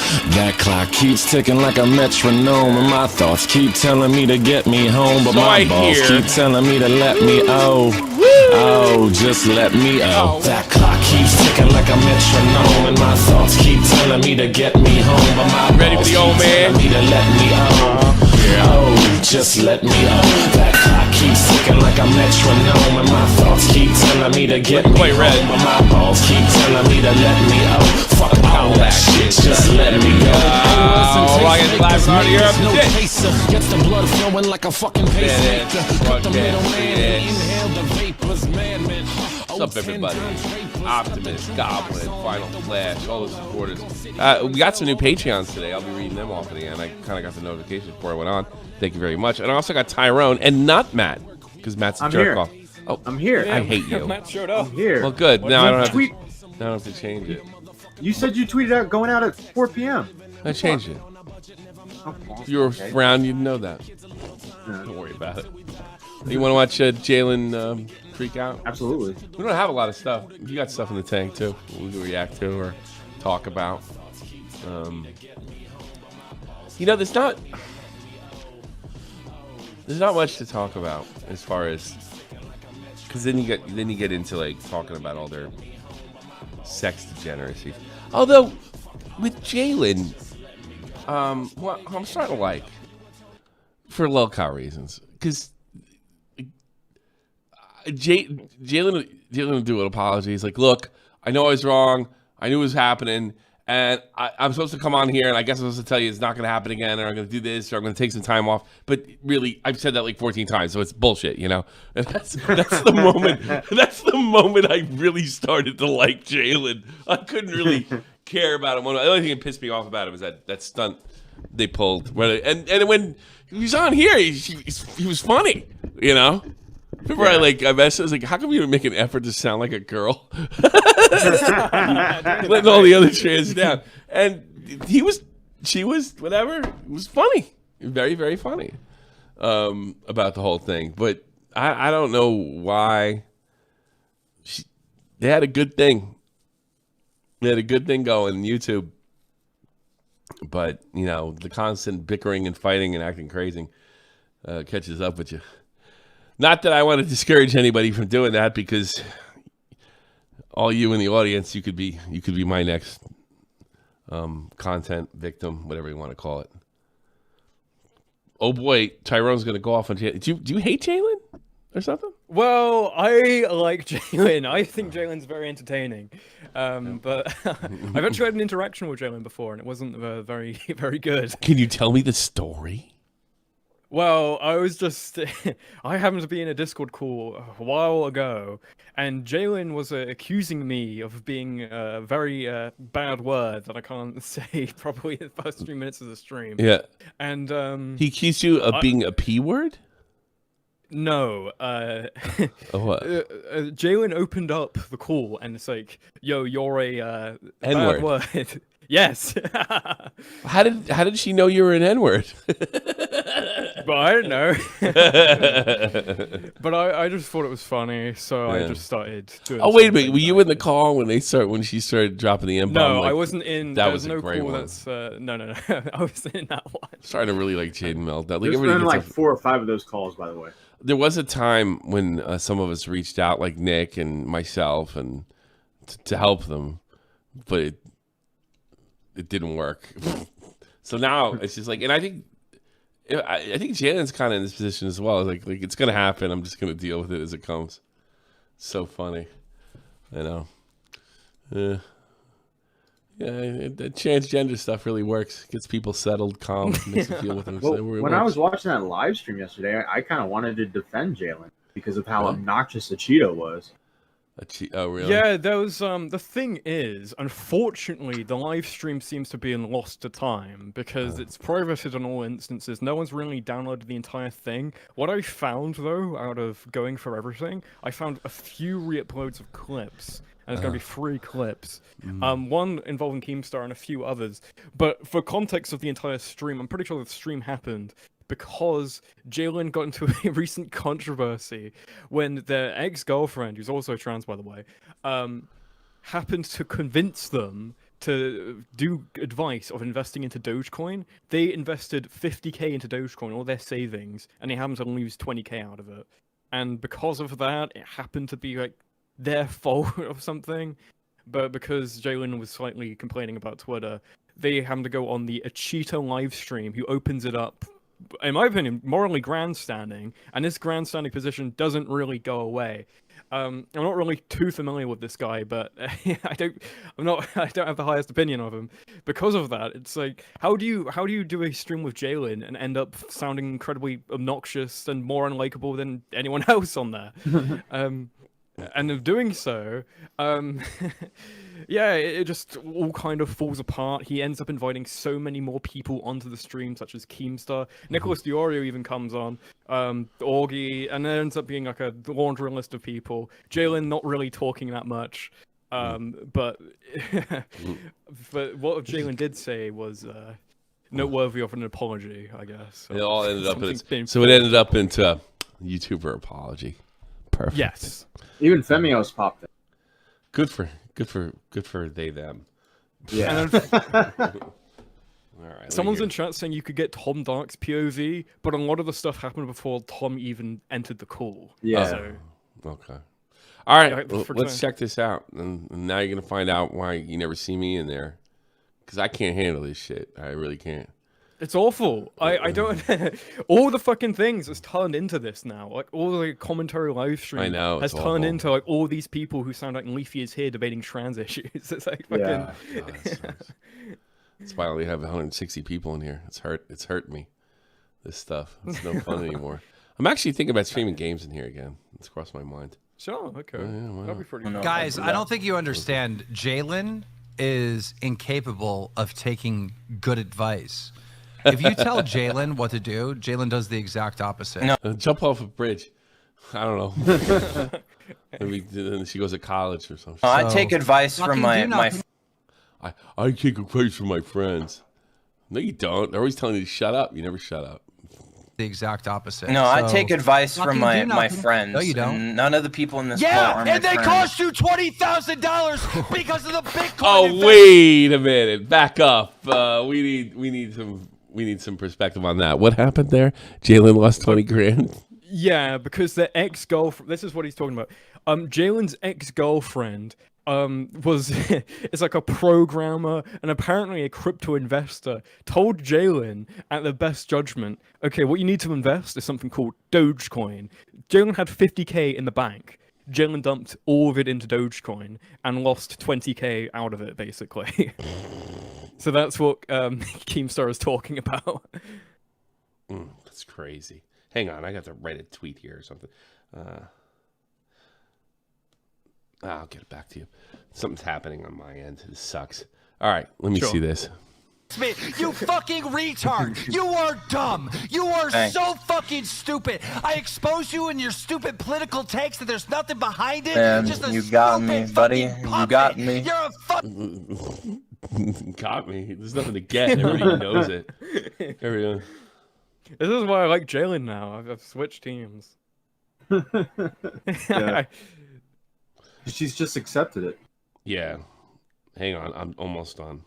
That clock keeps ticking like a metronome, and my thoughts keep telling me to get me home, but my balls keep telling me to let me just let me That clock keeps ticking like a metronome, and my thoughts keep telling me to get me home, but my balls keep telling me to let me just let me That clock keeps ticking like a metronome, and my thoughts keep telling me to get me home, but my balls keep telling me to let me fuck all that shit, just let me go. Gets the blood flowing like a fucking pacemaker. Cut the middleman and inhale the vapors, madman. What's up, everybody? Optimus, Goblin, Final Flash, all the supporters. We got some new Patreons today. I'll be reading them off at the end. I kind of got the notification before I went on. Thank you very much. And I also got Tyrone and not Matt, because Matt's a jerk off. Oh, I'm here. I hate you. Matt showed up. I'm here. Well, good. Now I don't have to change it. You said you tweeted out going out at 4 p.m. I changed it. If you were around, you'd know that. Don't worry about it. You want to watch Jalyn freak out? Absolutely. We don't have a lot of stuff. You got stuff in the tank too. We can react to or talk about. There's not much to talk about as far as, because then you get into like talking about all their sex degeneracy. Although with Jalyn, what I'm starting to like, for low-cow reasons, because Jalyn will do an apology. He's like, look, I know I was wrong. I knew it was happening. And I'm supposed to come on here, and I guess I'm supposed to tell you it's not going to happen again, or I'm going to do this, or I'm going to take some time off. But really, I've said that like 14 times, so it's bullshit, you know? And that's the moment. That's the moment I really started to like Jalyn. I couldn't really care about him. The only thing that pissed me off about him was that stunt they pulled. And when he was on here, he was funny, you know? Remember, I messaged, I was like, how come you don't make an effort to sound like a girl? Letting all the other trans down. And she was, whatever. It was funny. Very, very funny about the whole thing. But I don't know why. They had a good thing. They had a good thing going on YouTube. But, the constant bickering and fighting and acting crazy catches up with you. Not that I want to discourage anybody from doing that, because all you in the audience, you could be my next content victim, whatever you want to call it. Oh boy, Tyrone's going to go off on Jalyn. Do you hate Jalyn or something? Well, I like Jalyn. I think Jalyn's very entertaining. But I've actually had an interaction with Jalyn before, and it wasn't very, very good. Can you tell me the story? Well, I happened to be in a Discord call a while ago, and Jalyn was accusing me of being a very bad word that I can't say probably the first 3 minutes of the stream. Yeah. And he accused you of being a P word? No. What? Jalyn opened up the call, and it's like, yo, you're a N-word. bad word. Yes. How did she know you were an N-word? But I don't know. But I just thought it was funny, so I just started doing. Oh wait a minute, were you in the call when she started dropping the M-bomb? No, I wasn't in. That there was no a great call. one. That's no. I wasn't in that one. Starting to really like Jaden Meltdown. There's been like 4 or 5 of those calls, by the way. There was a time when some of us reached out, like Nick and myself, and to help them, but it didn't work. So now it's just like, and I think Jalen's kind of in this position as well. Like it's gonna happen. I'm just gonna deal with it as it comes. So funny, you know. The transgender stuff really works. Gets people settled, calm, makes them feel with them. Well, when I was watching that live stream yesterday, I kind of wanted to defend Jalyn because of how obnoxious the Cheeto was. Oh, really? Yeah, there was, the thing is, unfortunately, the live stream seems to be in lost to time, because it's privated in all instances. No one's really downloaded the entire thing. What I found, though, out of going for everything, I found a few re-uploads of clips. And it's going to be 3 clips. One involving Keemstar and a few others. But for context of the entire stream, I'm pretty sure the stream happened because Jalyn got into a recent controversy when their ex-girlfriend, who's also trans, by the way, happened to convince them to do advice of investing into Dogecoin, they invested 50k into Dogecoin, all their savings, and they happened to lose 20k out of it. And because of that, it happened to be like their fault or something. But because Jalyn was slightly complaining about Twitter, they happened to go on the Cheeto live stream, who opens it up, in my opinion, morally grandstanding, and this grandstanding position doesn't really go away. I'm not really too familiar with this guy, but I don't have the highest opinion of him. Because of that, it's like, how do you do a stream with Jalyn and end up sounding incredibly obnoxious and more unlikable than anyone else on there? And of doing so, yeah, it just all kind of falls apart. He ends up inviting so many more people onto the stream, such as Keemstar. Nicholas Diorio even comes on, Augie, and there ends up being like a laundry list of people. Jalyn not really talking that much, but what Jalyn did say was noteworthy of an apology, I guess. So it all ended up it ended up into YouTuber apology. Perfect. Yes. Even Femios popped in. Good for they them. Yeah. All right. Someone's in chat saying you could get Tom Dark's POV, but a lot of the stuff happened before Tom even entered the call. Yeah. So, okay. All right. Yeah, Well, let's check this out. And now you're gonna find out why you never see me in there, because I can't handle this shit. I really can't. it's awful. I don't. All the fucking things has turned into this now. Like all the commentary live stream I know, has it's turned awful. into like all these people who sound like Leafy is here debating trans issues. It's like fucking. Yeah. That's why I only have 160 people in here. It's hurt me. This stuff. It's no fun anymore. I'm actually thinking about streaming games in here again. It's crossed my mind. Sure. Okay. Yeah, wow. That'd be pretty. No. Guys, I don't think you understand. Jalyn is incapable of taking good advice. If you tell Jalyn what to do, Jalyn does the exact opposite. No. Jump off a bridge. I don't know. Maybe then she goes to college or something. I take advice from Fucking do my nothing. I take advice from my friends. No, you don't. They're always telling you to shut up. You never shut up. The exact opposite. no, I So- take advice Fucking from do my nothing. friends. No, you don't. And none of the people in this call Yeah, are my and they friends. cost you $20,000 because of the Bitcoin. Oh, investment. wait a minute. Back up. We need some perspective on that. What happened there? Jalyn lost 20 grand. Yeah, because their ex-girlfriend. This is what he's talking about. Jalyn's ex-girlfriend was is like a programmer and apparently a crypto investor. Told Jalyn at their best judgment, okay, what you need to invest is something called Dogecoin. Jalyn had 50k in the bank. Jalyn dumped all of it into Dogecoin and lost 20k out of it, basically. So that's what Keemstar is talking about. That's crazy. Hang on. I got to write a tweet here or something. I'll get it back to you. Something's happening on my end. This sucks. All right. Let me see this. You fucking retard! You are dumb! You are Hey. so fucking stupid! I exposed you in your stupid political takes that there's nothing behind it. Man, just a you got me, stupid buddy. fucking You puppet. got me. You're a fuck. Got me. There's nothing to get. Everybody knows it. Everyone. This is why I like Jalyn now. I've switched teams. Yeah. She's just accepted it. Yeah. Hang on. I'm almost done.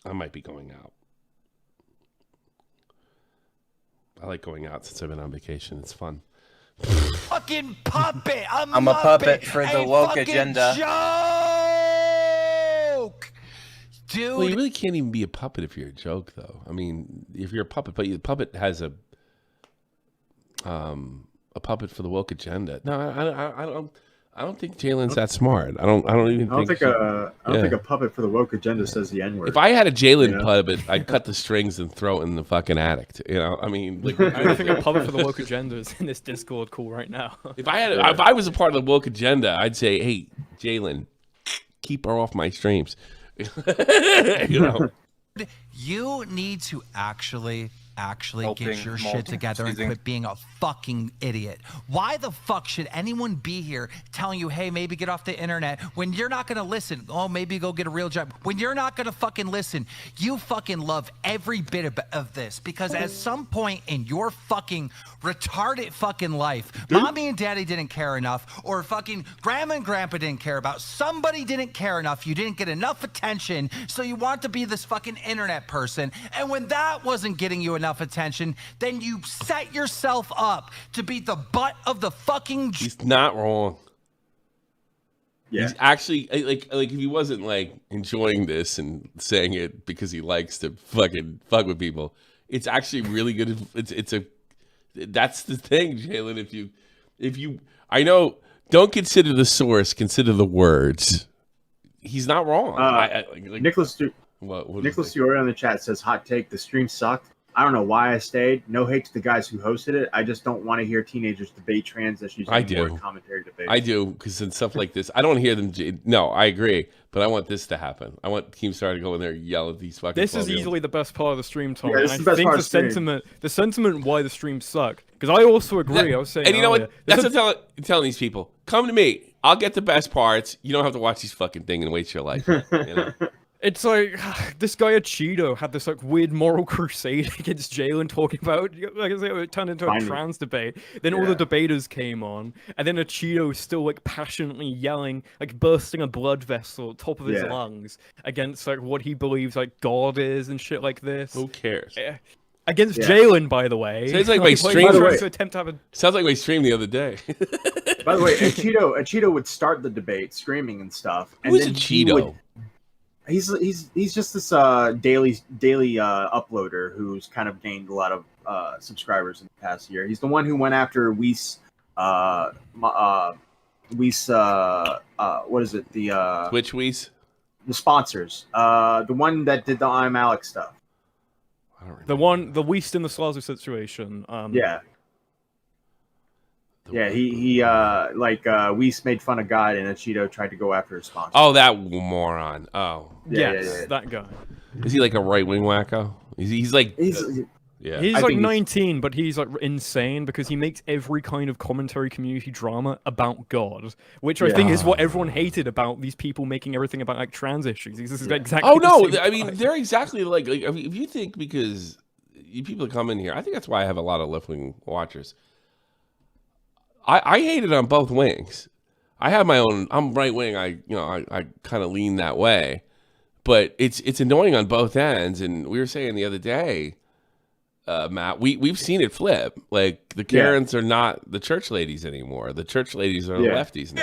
I might be going out. I like going out since I've been on vacation. It's fun. Fucking puppet! I'm a puppet for the woke fucking agenda. Joke! Dude, Well, you really can't even be a puppet if you're a joke, though. I mean, if you're a puppet, but the puppet has a puppet for the woke agenda. No, I don't think Jalyn's that smart. I don't even I don't think she- a puppet for the woke agenda says the N-word. If I had a Jalyn Yeah. puppet, I'd cut the strings and throw it in the fucking attic. You know, I mean, like, I think a public for the woke agenda is in this Discord call right now. if I was a part of the woke agenda, I'd say, hey, Jalyn, keep her off my streams. You know, you need to actually actually Helping get your shit together and quit being a fucking idiot. Why the fuck should anyone be here telling you, hey, maybe get off the internet when you're not gonna listen? Oh, maybe go get a real job. When you're not gonna fucking listen, you fucking love every bit of this because at some point in your fucking retarded fucking life, mommy and daddy didn't care enough, or fucking grandma and grandpa didn't care about. Somebody didn't care enough. You didn't get enough attention, so you want to be this fucking internet person. And when that wasn't getting you enough attention, then you set yourself up to be the butt of the fucking. He's not wrong. Yeah. He's actually like if he wasn't like enjoying this and saying it because he likes to fucking fuck with people, it's actually really good. That's the thing, Jalyn. If you, I know. Don't consider the source. Consider the words. He's not wrong. Nicholas Fiore on the chat says, "Hot take: the stream sucked. I don't know why I stayed. No hate to the guys who hosted it. I just don't want to hear teenagers debate trans issues anymore in commentary debates." I do, because in stuff like this, I don't hear them. No, I agree, but I want this to happen. I want Keemstar to go in there and yell at these fucking. This is easily the best part of the stream, Tom. Yeah, and I think the sentiment why the streams suck. Because I also agree. I was saying, and you know what? That's what I'm telling these people. Come to me. I'll get the best parts. You don't have to watch these fucking thing and waste your life. You know? It's like this guy at Cheeto had this like weird moral crusade against Jalyn, talking about, like I said, it turned into a trans debate. Then all the debaters came on, and then a Cheeto still like passionately yelling, like bursting a blood vessel at the top of his lungs against like what he believes like God is and shit like this. Who cares? Against Jalyn, by the way. Sounds like my stream. Sounds like my stream the other day. By the way, a Cheeto would start the debate screaming and stuff. And Who's a Cheeto? He's just this daily uploader who's kind of gained a lot of subscribers in the past year. He's the one who went after Weiss. What is it? The Which Weiss? The sponsors. The one that did the I'm Alex stuff. The Weiss in the Slazo situation. He Weiss made fun of God, and Cheeto tried to go after his sponsor. Oh, that moron. Oh. Yes, that guy. Is he like a right-wing wacko? He's like... He's like 19, but he's like insane because he makes every kind of commentary community drama about God, which I think is what everyone hated about these people making everything about like trans issues. This is exactly. Oh no, I mean they're exactly like I mean, if you think because you people that come in here, I think that's why I have a lot of left-wing watchers. I hate it on both wings. I have my own. I'm right wing. I kind of lean that way, but it's annoying on both ends. And we were saying the other day, Matt, we've seen it flip. Like the Karens are not the church ladies anymore. The church ladies are the lefties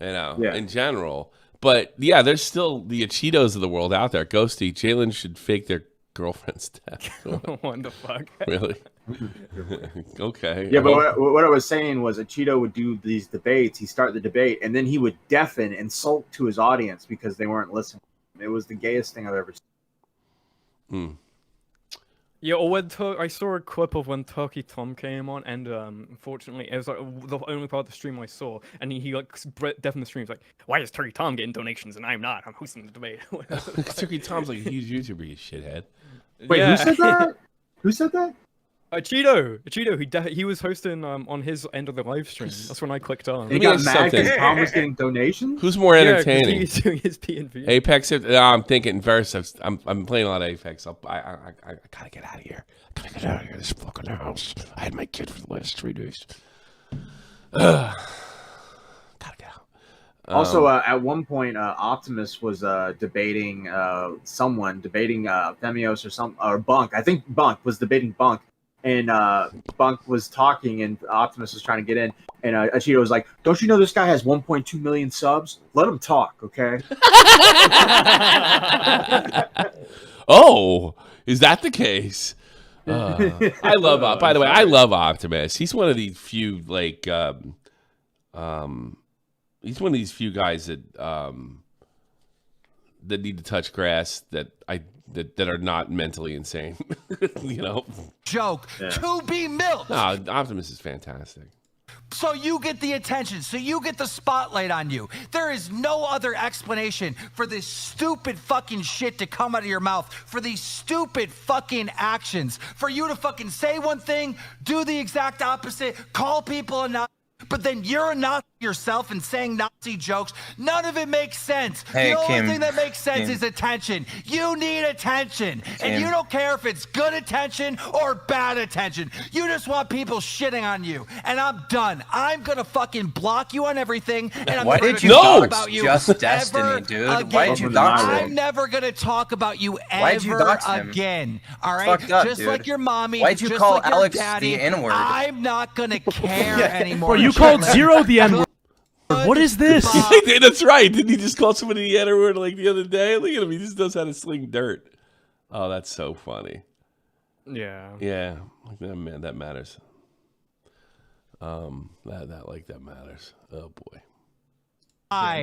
now. In general. But yeah, there's still the Cheetos of the world out there. Ghosty, Jalyn should fake their girlfriend's death. What the fuck? Really? Okay. Yeah, but what I was saying was Cheeto would do these debates. He'd start the debate, and then he would deafen and sulk to his audience because they weren't listening. It was the gayest thing I've ever seen. Yeah, or when I saw a clip of when Turkey Tom came on, and unfortunately, it was like the only part of the stream I saw, and he like deafened the stream. He's like, "Why is Turkey Tom getting donations and I'm not? I'm hosting the debate." Turkey Tom's like a huge YouTuber, you shithead. Wait, who said that? Who said that? Cheeto. He was hosting on his end of the live stream. That's when I clicked on. He got mad because Tom was getting donations. Who's more entertaining? He's doing his P&V. Apex. I'm thinking Verse. I'm playing a lot of Apex. I gotta get out of here. Gotta get out of here. This fucking house. I had my kid for the last 3 days. Gotta get out. Also, at one point, Optimus was debating Femios or Bunk. I think Bunk was debating Bunk, and Bunk was talking, and Optimus was trying to get in, and Cheeto was like, "Don't you know this guy has 1.2 million subs? Let him talk, okay?" Oh, is that the case? I love. By the way, I love Optimus. He's one of these few he's one of these few guys that that need to touch grass that are not mentally insane. You know, joke to be milked. No, Optimus is fantastic. So you get the attention, so you get the spotlight on you. There is no other explanation for this stupid fucking shit to come out of your mouth, for these stupid fucking actions, for you to fucking say one thing, do the exact opposite, call people a Nazi, but then you're a Nazi yourself and saying Nazi jokes. None of it makes sense. Hey, the only Kim, thing that makes sense Kim. is attention. You need attention. And Kim. you don't care if it's good attention or bad attention. You just want people shitting on you. And I'm done. I'm going to fucking block you on everything. And I'm Why never did you gonna talk dox about you Just Destiny, ever dude? again. Why did you dox I'm I'm him? never going to talk about you Why'd you ever dox him? again. All right? Fucked up, just dude. like your mommy. Why'd you just call like your Alex daddy, the N-word? I'm not going to care anymore. Bro, you called Zero the N-word. What is this? That's right. Didn't he just call somebody the N-word like the other day? Look at him. He just knows how to sling dirt. Oh, that's so funny. Yeah. Yeah, like that, man, that matters. That matters. Oh boy.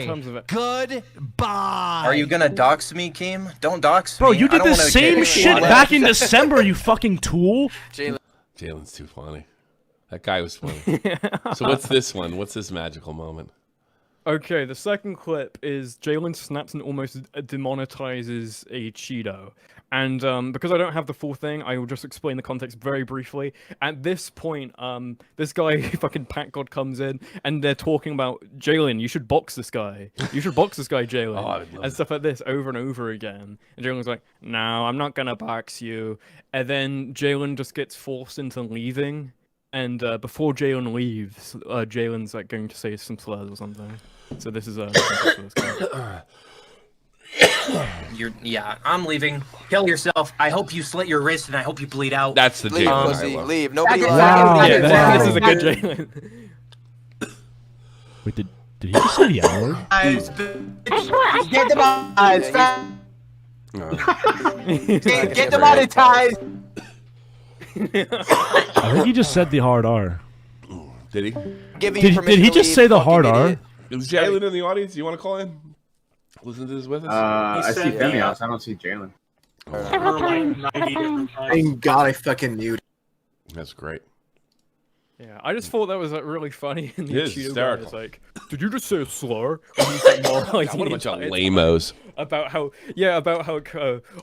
In terms of it. Goodbye. Are you gonna dox me, Kim? Don't dox Bro, me. you I did don't the wanna same get shit shot at. back in December, you fucking tool. Jalen's too funny. That guy was funny. So what's this one? What's this magical moment? Okay, the second clip is Jalyn snaps and almost demonetizes a Cheeto. And because I don't have the full thing, I will just explain the context very briefly. At this point, this guy, fucking Pat God, comes in, and they're talking about, Jalyn, you should box this guy. You should box this guy, Jalyn. Oh, I would love and stuff like this over and over again. And Jalen's like, no, I'm not gonna box you. And then Jalyn just gets forced into leaving. And before Jalyn leaves, Jalen's like going to say some slurs or something. So this is Yeah, I'm leaving. Kill yourself. I hope you slit your wrist and I hope you bleed out. That's the Leave, Jalen I pussy, love. leave. Nobody. Wow. yeah, Wow. this is a good Jalyn. Wait, did he just say the N-word? Guys, Get demonetized. Get demonetized. I think he just said the hard R. Did he? Did he just say the hard R? Is Jalen in the audience? Do you want to call in? Listen to this with us? I see Femios. I don't see Jalen. Thank God I fucking knew. That's great. Yeah, I just thought that was like really funny. In the It is Cheeto guy hysterical. is like, did you just say a slur? And he's like moralizing What a the bunch of entire lamos. about how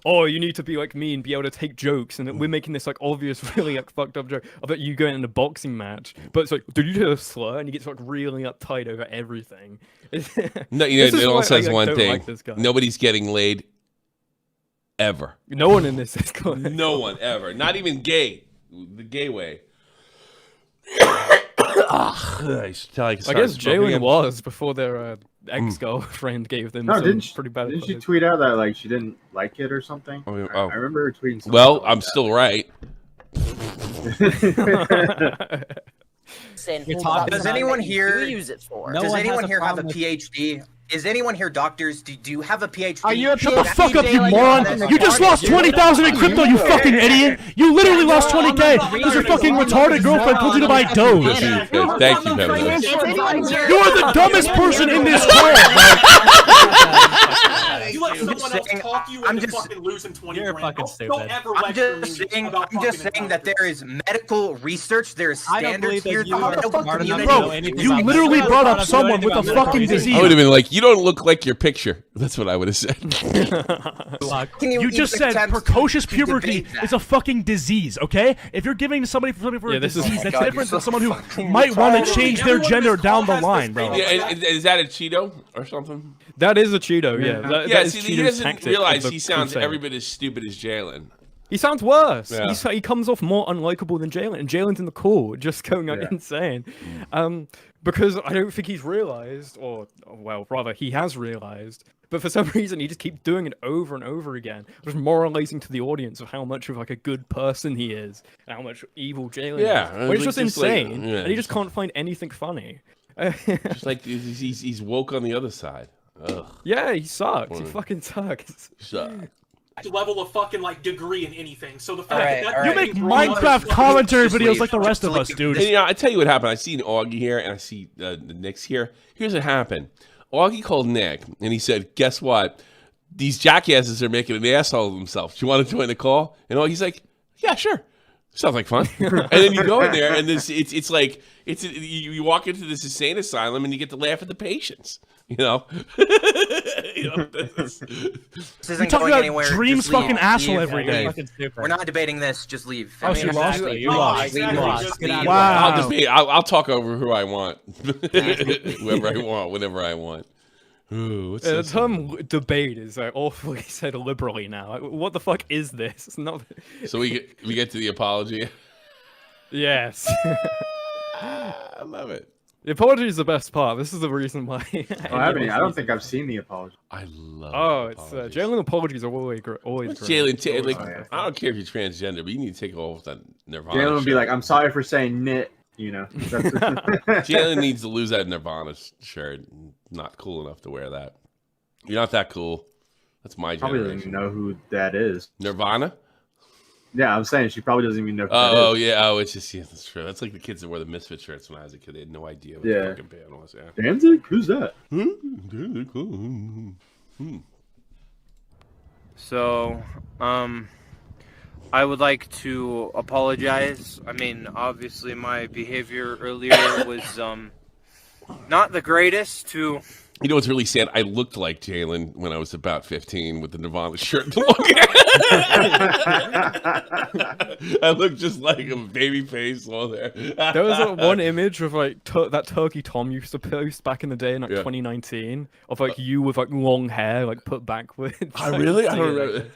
oh, you need to be like me and be able to take jokes, and that we're making this like obvious really like fucked up joke about you going in a boxing match, but it's like, did you do a slur? And he gets like really uptight over everything. No, you know, it all says one don't thing. like this guy. Nobody's getting laid ever. No one in this is going. No one ever. Not even gay. The gay way. I guess Jalen was before their ex-girlfriend gave them No, some didn't she, pretty bad didn't she advice. tweet out that like she didn't like it or something? Oh, I remember her tweeting something. Well, like I'm that. still right. does anyone here use it for? does anyone here have a PhD? Is anyone here doctors? Do you have a PhD? Are you a Shut the PhD, fuck up, you Jalen? moron! You just lost 20,000 in crypto, you fucking idiot! You literally lost 20K because your fucking retarded girlfriend told you to buy Doge. Thank you, Kevin. You are the dumbest person in this call. You let someone else talk you into fucking losing 20 You're grand. fucking Don't stupid. ever I'm lecture just me saying. about I'm just fucking saying that there is medical research. There is I don't standards believe that here. you are medical smart enough to community. know Bro, anything you about literally this. brought I up don't someone know with a anything about fucking medical disease. I would have been like, you don't look like your picture. That's what I would have said. Can You just even said attempt precocious to puberty debate that? is a fucking disease, okay? If you're giving somebody for a this is- disease, Oh my that's God, different you're than so someone who fucking might want to retarded. change their Everyone in gender this down call the has line, this bro. thing. Yeah, is that a Cheeto or something? That is a Cheeto, yeah. That Yeah, is see, he Cheeto's doesn't tactic realize of the he sounds crusade. every bit as stupid as Jalen. He sounds worse. Yeah. He comes off more unlikable than Jalen, and Jalen's in the call, just going Yeah. insane. Because I don't think he's realized, or well, rather, he has realized, but for some reason he just keeps doing it over and over again, just moralizing to the audience of how much of like a good person he is, and how much evil Jalen Yeah, is. When it's it's just like- insane, yeah. and he just can't find anything funny. Just like he's woke on the other side. Ugh. Yeah, he sucks. He Right. fucking sucks. level of fucking like degree in anything. So the fact Alright, that alright. You make thing's wrong is Minecraft fucking- commentary Just videos leave. like the rest of Just us, leave. dude. And, you know, I tell you what happened. I see Augie here, and I see the Nick's here. Here's what happened. Augie called Nick, and he said, guess what? These jackasses are making an asshole of themselves. Do you want to join the call? And Augie's like, yeah, sure. Sounds like fun. And then you go in there, and it's like you walk into this insane asylum, and you get to laugh at the patients. You know, this isn't going anywhere. Dreams Just fucking leave. asshole Leave. every day. We're not debating this. Just leave. Oh, so you lost? You lost. Leave. Wow. I'll talk over who I want, whoever I want, whenever I want. Ooh, what's The term debate is awfully said liberally now. What the fuck is this? It's not. So we get to the apology. Yes. I love it. The apology is the best part. This is the reason why. I don't think I've seen the apology. I love. Oh, it's Jalyn apologies are always great. Jalyn, like, I don't care if you're transgender, but you need to take off that Nirvana. Jalyn would be like, "I'm sorry for saying nit." You know, Jalyn needs to lose that Nirvana shirt. Not cool enough to wear that. You're not that cool. That's my probably generation. doesn't even know who that is. Nirvana? Yeah, I'm saying she probably doesn't even know who Oh, that is. yeah. Oh, it's just, yeah, that's true. That's like the kids that wore the Misfit shirts when I was a kid. They had no idea what the fucking band was. Yeah. Danzig? Who's that? So, I would like to apologize. I mean, obviously my behavior earlier was not the greatest to... You know what's really sad? I looked like Jalyn when I was about 15 with the Nirvana shirt. I looked just like a baby face all there. There was one image of like that Turkey Tom used to post back in the day in like 2019 of like you with like long hair like put backwards. I really? I don't remember.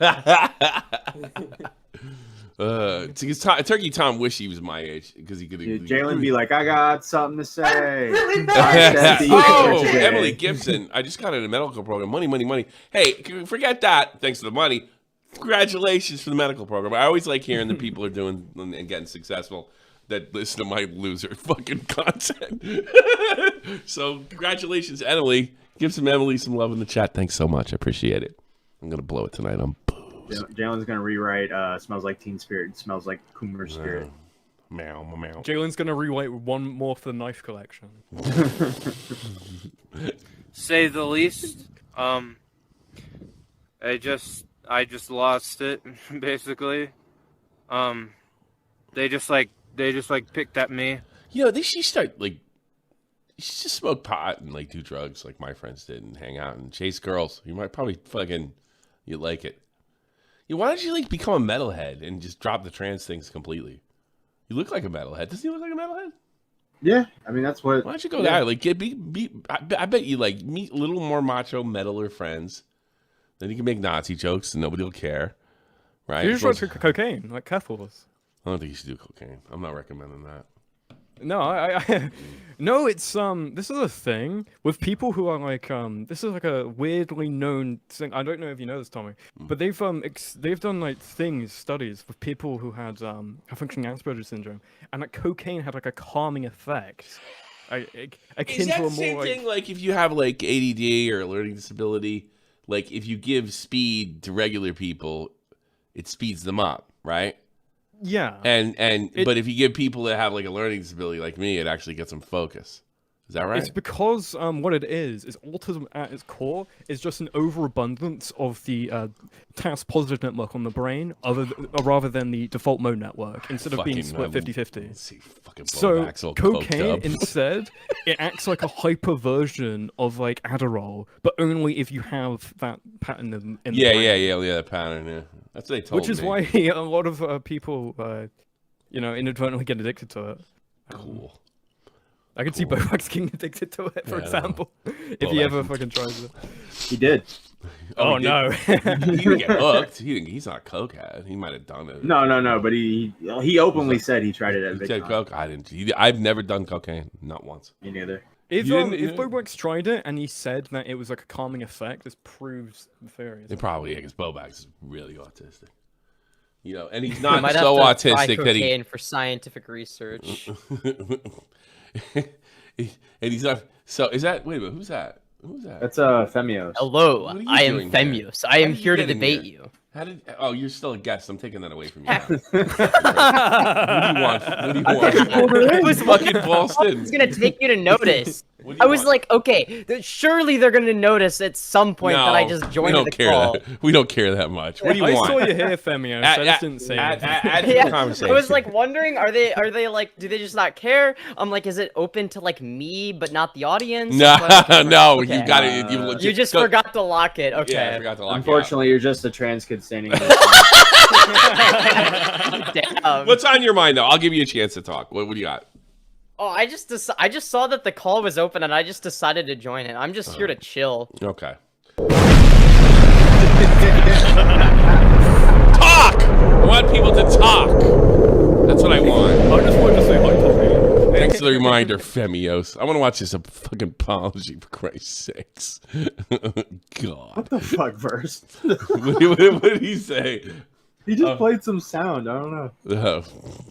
Turkey Tom wish he was my age because he could. Jalyn be like, "I got something to say." Emily Gibson, I just got in a medical program. Money. Hey, forget that. Thanks to the money. Congratulations for the medical program. I always like hearing that people are doing and getting successful that listen to my loser fucking content. So congratulations, Emily. Give Emily some love in the chat. Thanks so much. I appreciate it. I'm gonna blow it tonight. Jalyn's gonna rewrite "Smells Like Teen Spirit" and "Smells Like Coomer Spirit." Meow. Jalen's gonna rewrite one more for the knife collection. Say the least. I just lost it basically. They just picked at me. You know, they should start like. You should just smoke pot and like do drugs like my friends did and hang out and chase girls. You might probably you like it. Why don't you like become a metalhead and just drop the trans things completely? You look like a metalhead. Doesn't he look like a metalhead? Yeah, I mean that's what. Why don't you go there? Like I bet you like meet a little more macho metaler friends. Then you can make Nazi jokes and nobody will care, right? You just try cocaine like Kefals. I don't think you should do cocaine. I'm not recommending that. No, I no, it's this is a thing with people who are like this is like a weirdly known thing. I don't know if you know this, Tommy, but they've done like studies with people who had functioning Asperger's syndrome, and like cocaine had like a calming effect. Is that the same thing like if you have like ADD or a learning disability, like if you give speed to regular people, it speeds them up, right? Yeah. But if you give people that have like a learning disability like me, it actually gets them focus. Is that right? It's because what it is autism at its core is just an overabundance of the task positive network on the brain rather than the default mode network instead of being split 50-50. So cocaine instead, it acts like a hyper version of like Adderall, but only if you have that pattern in the brain. that pattern, yeah. That's what they told me. Which is why a lot of people, inadvertently get addicted to it. Cool. I could see Bobax getting addicted to it, for example, if he ever fucking tries it. He did. Oh no. He didn't get hooked. He's not a cokehead. He might have done it. No. But he openly said he tried it at Big Coke. I didn't. I've never done cocaine. Not once. Me neither. If Bobax tried it and he said that it was like a calming effect, this proves the theory. It probably because Bobax is really autistic. And he's not so autistic that he for scientific research. And he's not. So is that? Wait a minute. Who's that? That's Femios. Hello, I am Femios. I am here to debate you. Oh, you're still a guest. I'm taking that away from you. What do you want? What do you want? Who's fucking Boston? It's gonna take you to notice. I was like, okay, surely they're gonna notice at some point that I just joined the call. We don't care that much. What do you want? I saw you here, Femio. So I just didn't say add to the conversation. I was like wondering, are they like, do they just not care? I'm like, is it open to like me but not the audience? No, no, okay. you got it. You just forgot to lock it. Okay. Yeah, I forgot to lock Unfortunately, you're just a trans kid standing. In Damn. What's on your mind, though? I'll give you a chance to talk. What do you got? Oh, I just saw that the call was open and I just decided to join it. I'm just here to chill. Okay. Talk! I want people to talk. That's what I want. I just wanted to say hi, Tommy. Thanks for the reminder, Femios. I want to watch this fucking apology, for Christ's sakes. God. What the fuck, verse? What did he say? He just played some sound. I don't know.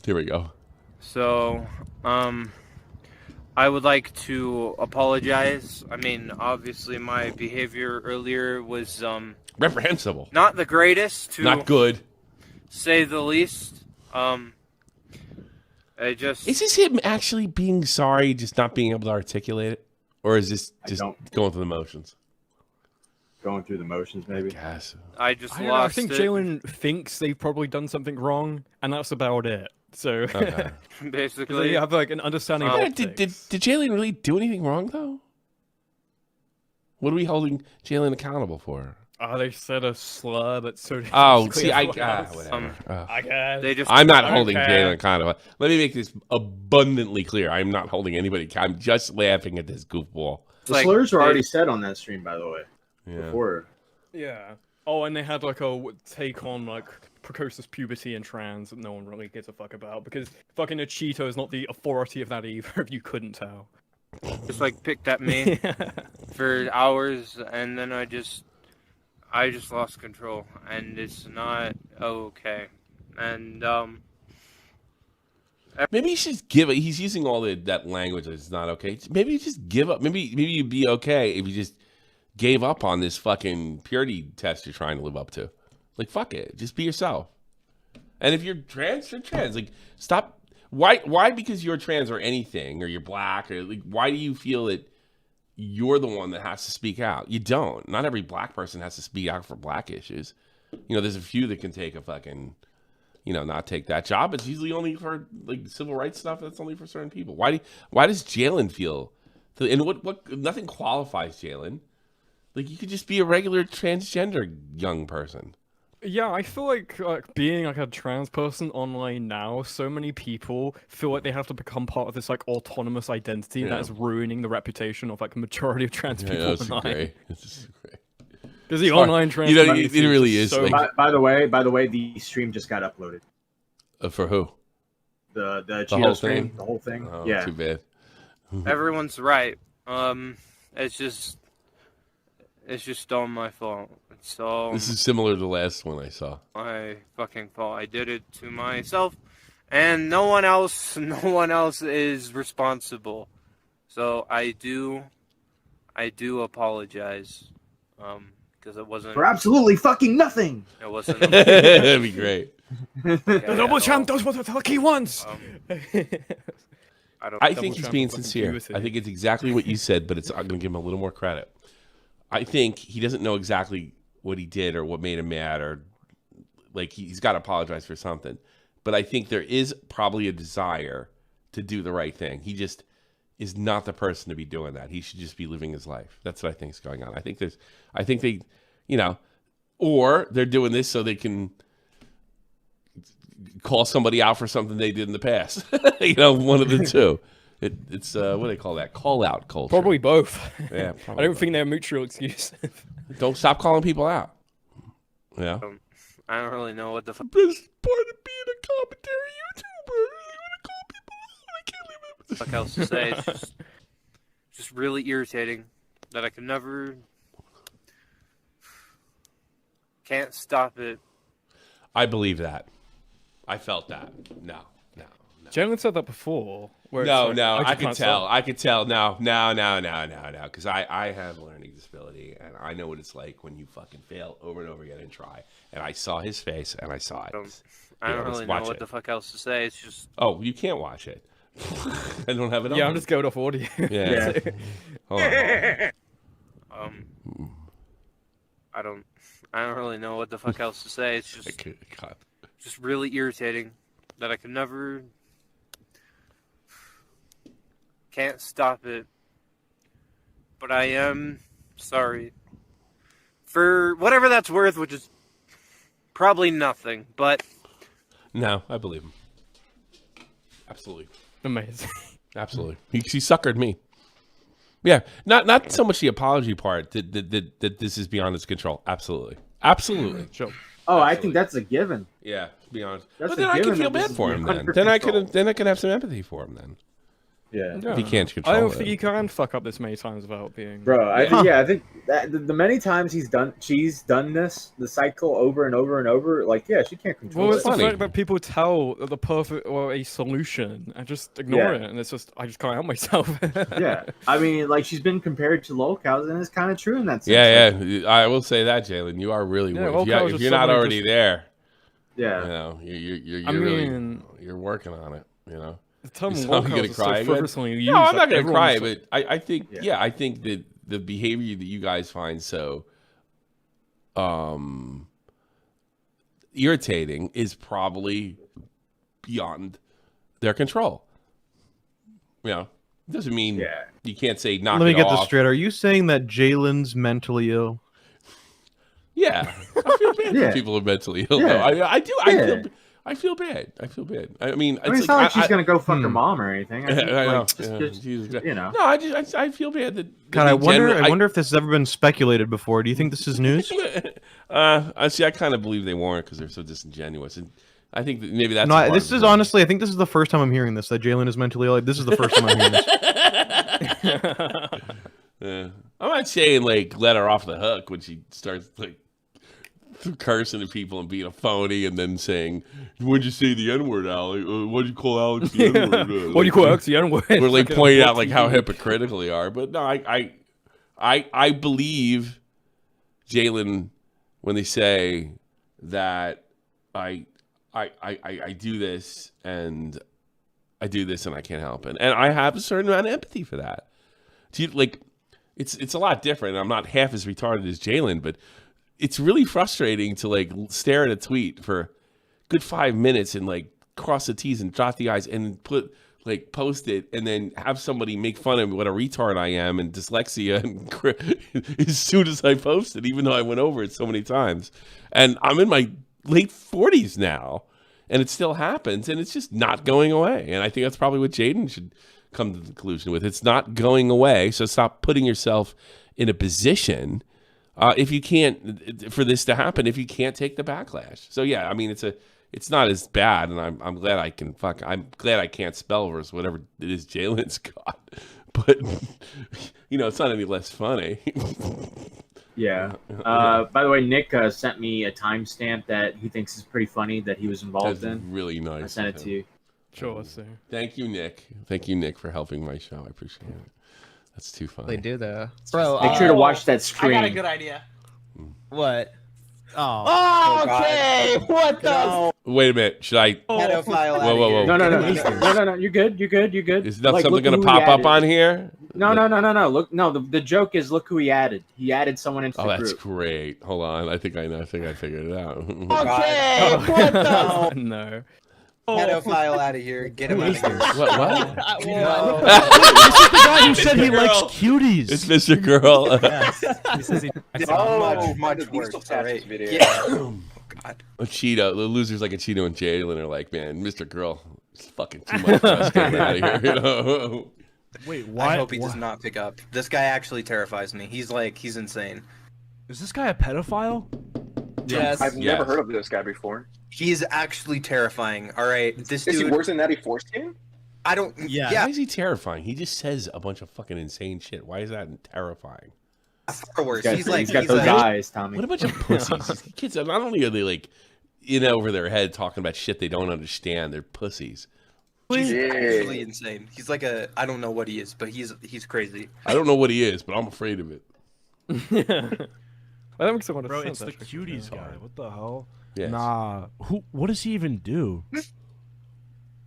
Here we go. So, I would like to apologize. I mean, obviously my behavior earlier was, reprehensible. not the greatest, to Not good. say the least. I just... Is this him actually being sorry, just not being able to articulate it? Or is this just going through the motions? Going through the motions, maybe. Yes. I just I lost think it. Jalyn thinks they've probably done something wrong, and that's about it. So, Okay. Basically, you have like an understanding of did Jalyn really do anything wrong, though? What are we holding Jalyn accountable for? Oh, they said a slur, but so did Oh, basically see, everyone else. I guess. They just... I'm not holding Okay. Jalyn accountable. Let me make this abundantly clear. I'm not holding anybody. I'm just laughing at this goofball. The slurs were already said on that stream, by the way. Yeah. Before. Yeah. Oh, and they had like a take on like precocious puberty and trans that no one really gives a fuck about because fucking a Cheeto is not the authority of that either. If you couldn't tell. just like picked at me for hours, and then I just lost control, and it's not okay. And maybe you should give it. He's using all that language that's not okay. Maybe you just give up. Maybe you'd be okay if you just gave up on this fucking purity test you're trying to live up to. Like, fuck it. Just be yourself. And if you're trans, you're trans. Like, stop. Why because you're trans or anything, or you're black, or like, why do you feel that you're the one that has to speak out? You don't. Not every black person has to speak out for black issues. You know, there's a few that can take a fucking, not take that job. It's usually only for like civil rights stuff. That's only for certain people. Why does Jalyn feel? And what? Nothing qualifies Jalyn. Like, you could just be a regular transgender young person. Yeah, I feel like being like a trans person online now, so many people feel like they have to become part of this like autonomous identity that is ruining the reputation of like majority of trans people online. Great. This is great. Because the online trans it really is. So... Like, by the way, the stream just got uploaded. For who? The Cheeto stream, thing? the whole thing. Oh, yeah. Too bad. everyone's right. It's just all my fault. It's all... This is similar to the last one I saw. my fucking fault. I did it to myself, and no one else is responsible. So I do apologize. Because it wasn't... For absolutely fucking nothing! It wasn't... That'd be great. The double champ, those were the lucky ones! I think he's being sincere. I think it's exactly what you said, but I'm going to give him a little more credit. I think he doesn't know exactly what he did or what made him mad, or like he's got to apologize for something. But I think there is probably a desire to do the right thing. He just is not the person to be doing that. He should just be living his life. That's what I think is going on. I think they, or they're doing this so they can call somebody out for something they did in the past. One of the two. It's what do they call that? Call out culture. Probably both. Yeah, I don't think they're mutual excuses. Don't stop calling people out. Yeah. I don't really know what the fuck. Best part of being a commentary YouTuber. I want to call people out. I can't leave it. What else to say? It's just really irritating that I can never. Can't stop it. I believe that. I felt that. No. Jalyn said that before. No, I could tell. No, because I have a learning disability, and I know what it's like when you fucking fail over and over again and try. And I saw his face, and I saw it. I don't really know what the fuck else to say. It's just... Oh, you can't watch it. I don't have it on. Yeah, I'm just going off audio. Yeah. Hold on. I don't really know what the fuck else to say. It's just really irritating that I can never can't stop it. But I am sorry for whatever that's worth, which is probably nothing. But no, I believe him. Absolutely. Amazing. Absolutely. He suckered me. Yeah, not so much the apology part that this is beyond his control. Absolutely. Absolutely. Sure. Oh, I think that's a given. Yeah, to be honest. That's But then a I can given feel that this bad is for him beyond then. control. Then I can have some empathy for him then. Yeah. If he can't control I don't it. think you can fuck up this many times without being. Bro, I think that the many times she's done this, the cycle over and over and over. Like, yeah, she can't control Well, it. it's the fact that people tell the perfect or a solution and just ignore it, and it's just I just can't help myself. Yeah, I mean, like she's been compared to lolcows, and it's kind of true in that sense. Yeah. I will say that, Jalen. You are really worth. If you're not already there, yeah, you know, you're working on it. You know. The term I'm gonna cry. No, I'm not gonna cry, but I think I think that the behavior that you guys find so irritating is probably beyond their control. You know, it doesn't mean you can't say knock it off. Let me get this straight. Are you saying that Jalen's mentally ill? Yeah, I feel bad for people who are mentally ill. Yeah. I do. I feel bad. I mean, it's not like she's gonna go fuck her mom or anything. I know. You know. No, I feel bad that. God, I wonder if this has ever been speculated before. Do you think this is news? I kind of believe they weren't because they're so disingenuous, and I think that maybe that's. No, this is honestly. I think this is the first time I'm hearing this. That Jalyn is mentally ill. Like, this is the first time I'm hearing this. Yeah. I'm not saying like let her off the hook when she starts like cursing at people and being a phony, and then saying, "What'd you say the N-word, Alex? What'd you call Alex the N-word?" What do you call Alex the N-word? We're like pointing out like how hypocritical they are. But no, I believe Jalyn when they say that I do this and I do this and I can't help it, and I have a certain amount of empathy for that. Do you, like, it's a lot different. I'm not half as retarded as Jalyn, but it's really frustrating to like stare at a tweet for a good 5 minutes and like cross the T's and dot the I's and post it and then have somebody make fun of me what a retard I am and dyslexia and as soon as I post it, even though I went over it so many times. And I'm in my late 40s now and it still happens and it's just not going away. And I think that's probably what Jaden should come to the conclusion with. It's not going away. So stop putting yourself in a position if you can't, for this to happen, if you can't take the backlash. So yeah, I mean, it's not as bad, and I'm glad I can I'm glad I can't spell versus whatever it is Jalen's got, but you know, it's not any less funny. Yeah. By the way, Nick sent me a timestamp that he thinks is pretty funny that he was involved in. Really nice. I sent it to you. Sure, sir. Thank you, Nick. Thank you, Nick, for helping my show. I appreciate it. That's too funny. They do though. Bro, Make sure to watch that screen. I got a good idea. What? Oh, okay. What the? Wait a minute. Should I? Pedophile. Whoa. No. You're good. Is that something going to pop up on here? No. Look, no. The joke is look who he added. He added someone into the group. Oh, that's great. Hold on. I think I figured it out. Okay. What the? No. Pedophile out of here. Get him out of here. What? This is the guy who said he likes cuties. It's Mr. Girl. He says he much worse. All right. Yeah. Oh, God. A Cheeto. The losers like a Cheeto and Jalyn are like, man, Mr. Girl, it's fucking too much. Let's get him out of here. You know? Wait, why? I hope he does not pick up. This guy actually terrifies me. He's insane. Is this guy a pedophile? Yes. I've never heard of this guy before. He's actually terrifying. All right, this Is dude. he worse than that he forced him? I don't. Yeah. Why is he terrifying? He just says a bunch of fucking insane shit. Why is that terrifying? Far worse. He's got those eyes, Tommy. What a bunch of pussies. Kids, not only are they like in over their head talking about shit they don't understand, they're pussies. He's actually insane. He's like a. I don't know what he is, but he's crazy. I don't know what he is, but I'm afraid of it. That makes so much Bro, sense. it's the cuties guy. What the hell? Yes. Nah. What does he even do?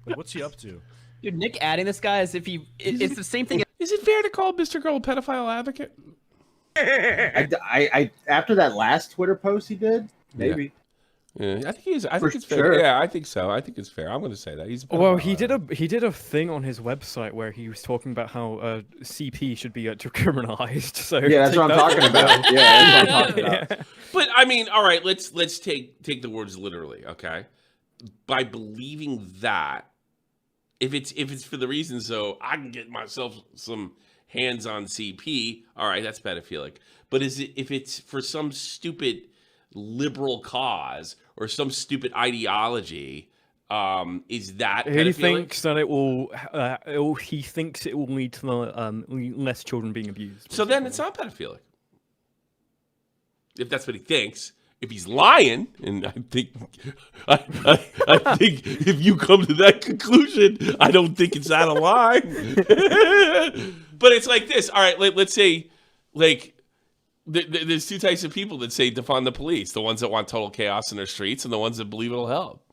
Like, what's he up to? Dude, Nick adding this guy as if it's the same thing. Is it fair to call Mr. Girl a pedophile advocate? I after that last Twitter post he did, maybe. Yeah, I think it's fair. Sure. Yeah, I think so. I think it's fair. I'm going to say that he's. Well, he did a thing on his website where he was talking about how CP should be decriminalized. So yeah, that's what I'm talking about. Yeah, that's what I'm talking about. Yeah. But I mean, all right, let's take the words literally, okay? By believing that, if it's for the reason so I can get myself some hands on CP, all right, that's pedophilic. But if it's for some stupid liberal cause or some stupid ideology, is that pedophilic? He thinks that it will. He thinks it will lead to less children being abused. So then it's not pedophilic. If that's what he thinks. If he's lying, and I think if you come to that conclusion, I don't think it's out of line. But it's like this. All right, let's say, like, there's two types of people that say defund the police: the ones that want total chaos in their streets, and the ones that believe it'll help.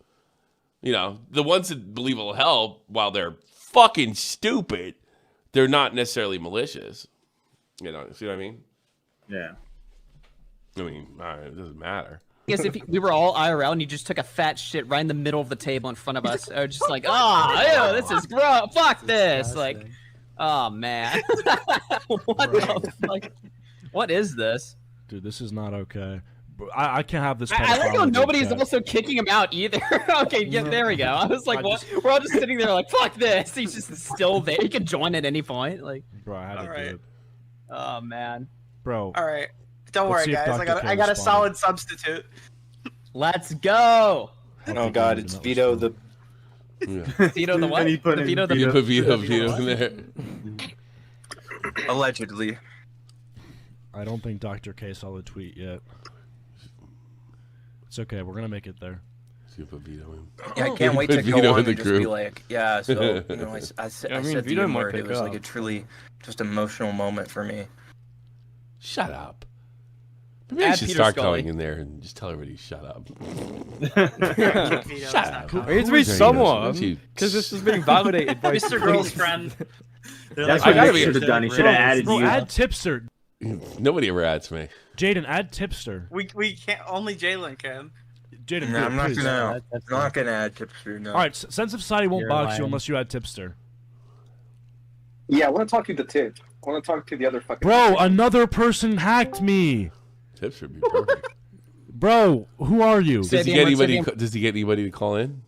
You know, the ones that believe it'll help, while they're fucking stupid, they're not necessarily malicious. You know, see what I mean? Yeah. I mean, it doesn't matter. I guess if we were all IRL and you just took a fat shit right in the middle of the table in front of us, or just like, oh, ew, this is gross. Fuck this. Like, oh man, what the fuck? What is this? Dude, this is not okay. I can't have this. I like how nobody's also kicking him out either. Okay, yeah, there we go. I was like, what? We're all just sitting there like, fuck this. He's just still there. He could join at any point. Like, bro, I had to do it. Oh man, bro. All right. Don't worry, guys. I got a solid substitute. Let's go. Oh God, it's Vito the. Vito the what? You put Vito in there. Allegedly. I don't think Dr. K saw the tweet yet. It's okay. We're gonna make it there. You put Vito in. Yeah, I can't wait to go on and just be like, yeah. So you know, I said the word. It was like a truly just emotional moment for me. Shut up. Maybe I should start going in there and just tell everybody shut up. Shut up. It needs to be someone, because this is being validated by Mr. Girl's friend. That's what Nick should have done. He should have added you. Add Tipster. Nobody ever adds me. Jaden, add Tipster. We can't. Only Jalyn can. Jaden, no, I'm not gonna add Tipster. No. All right, Sense of Society won't box you unless you add Tipster. Yeah, I want to talk to the tip. I want to talk to the other fucking. Bro, another person hacked me. Tips would be perfect. Bro, who are you? Does he get anybody to call in?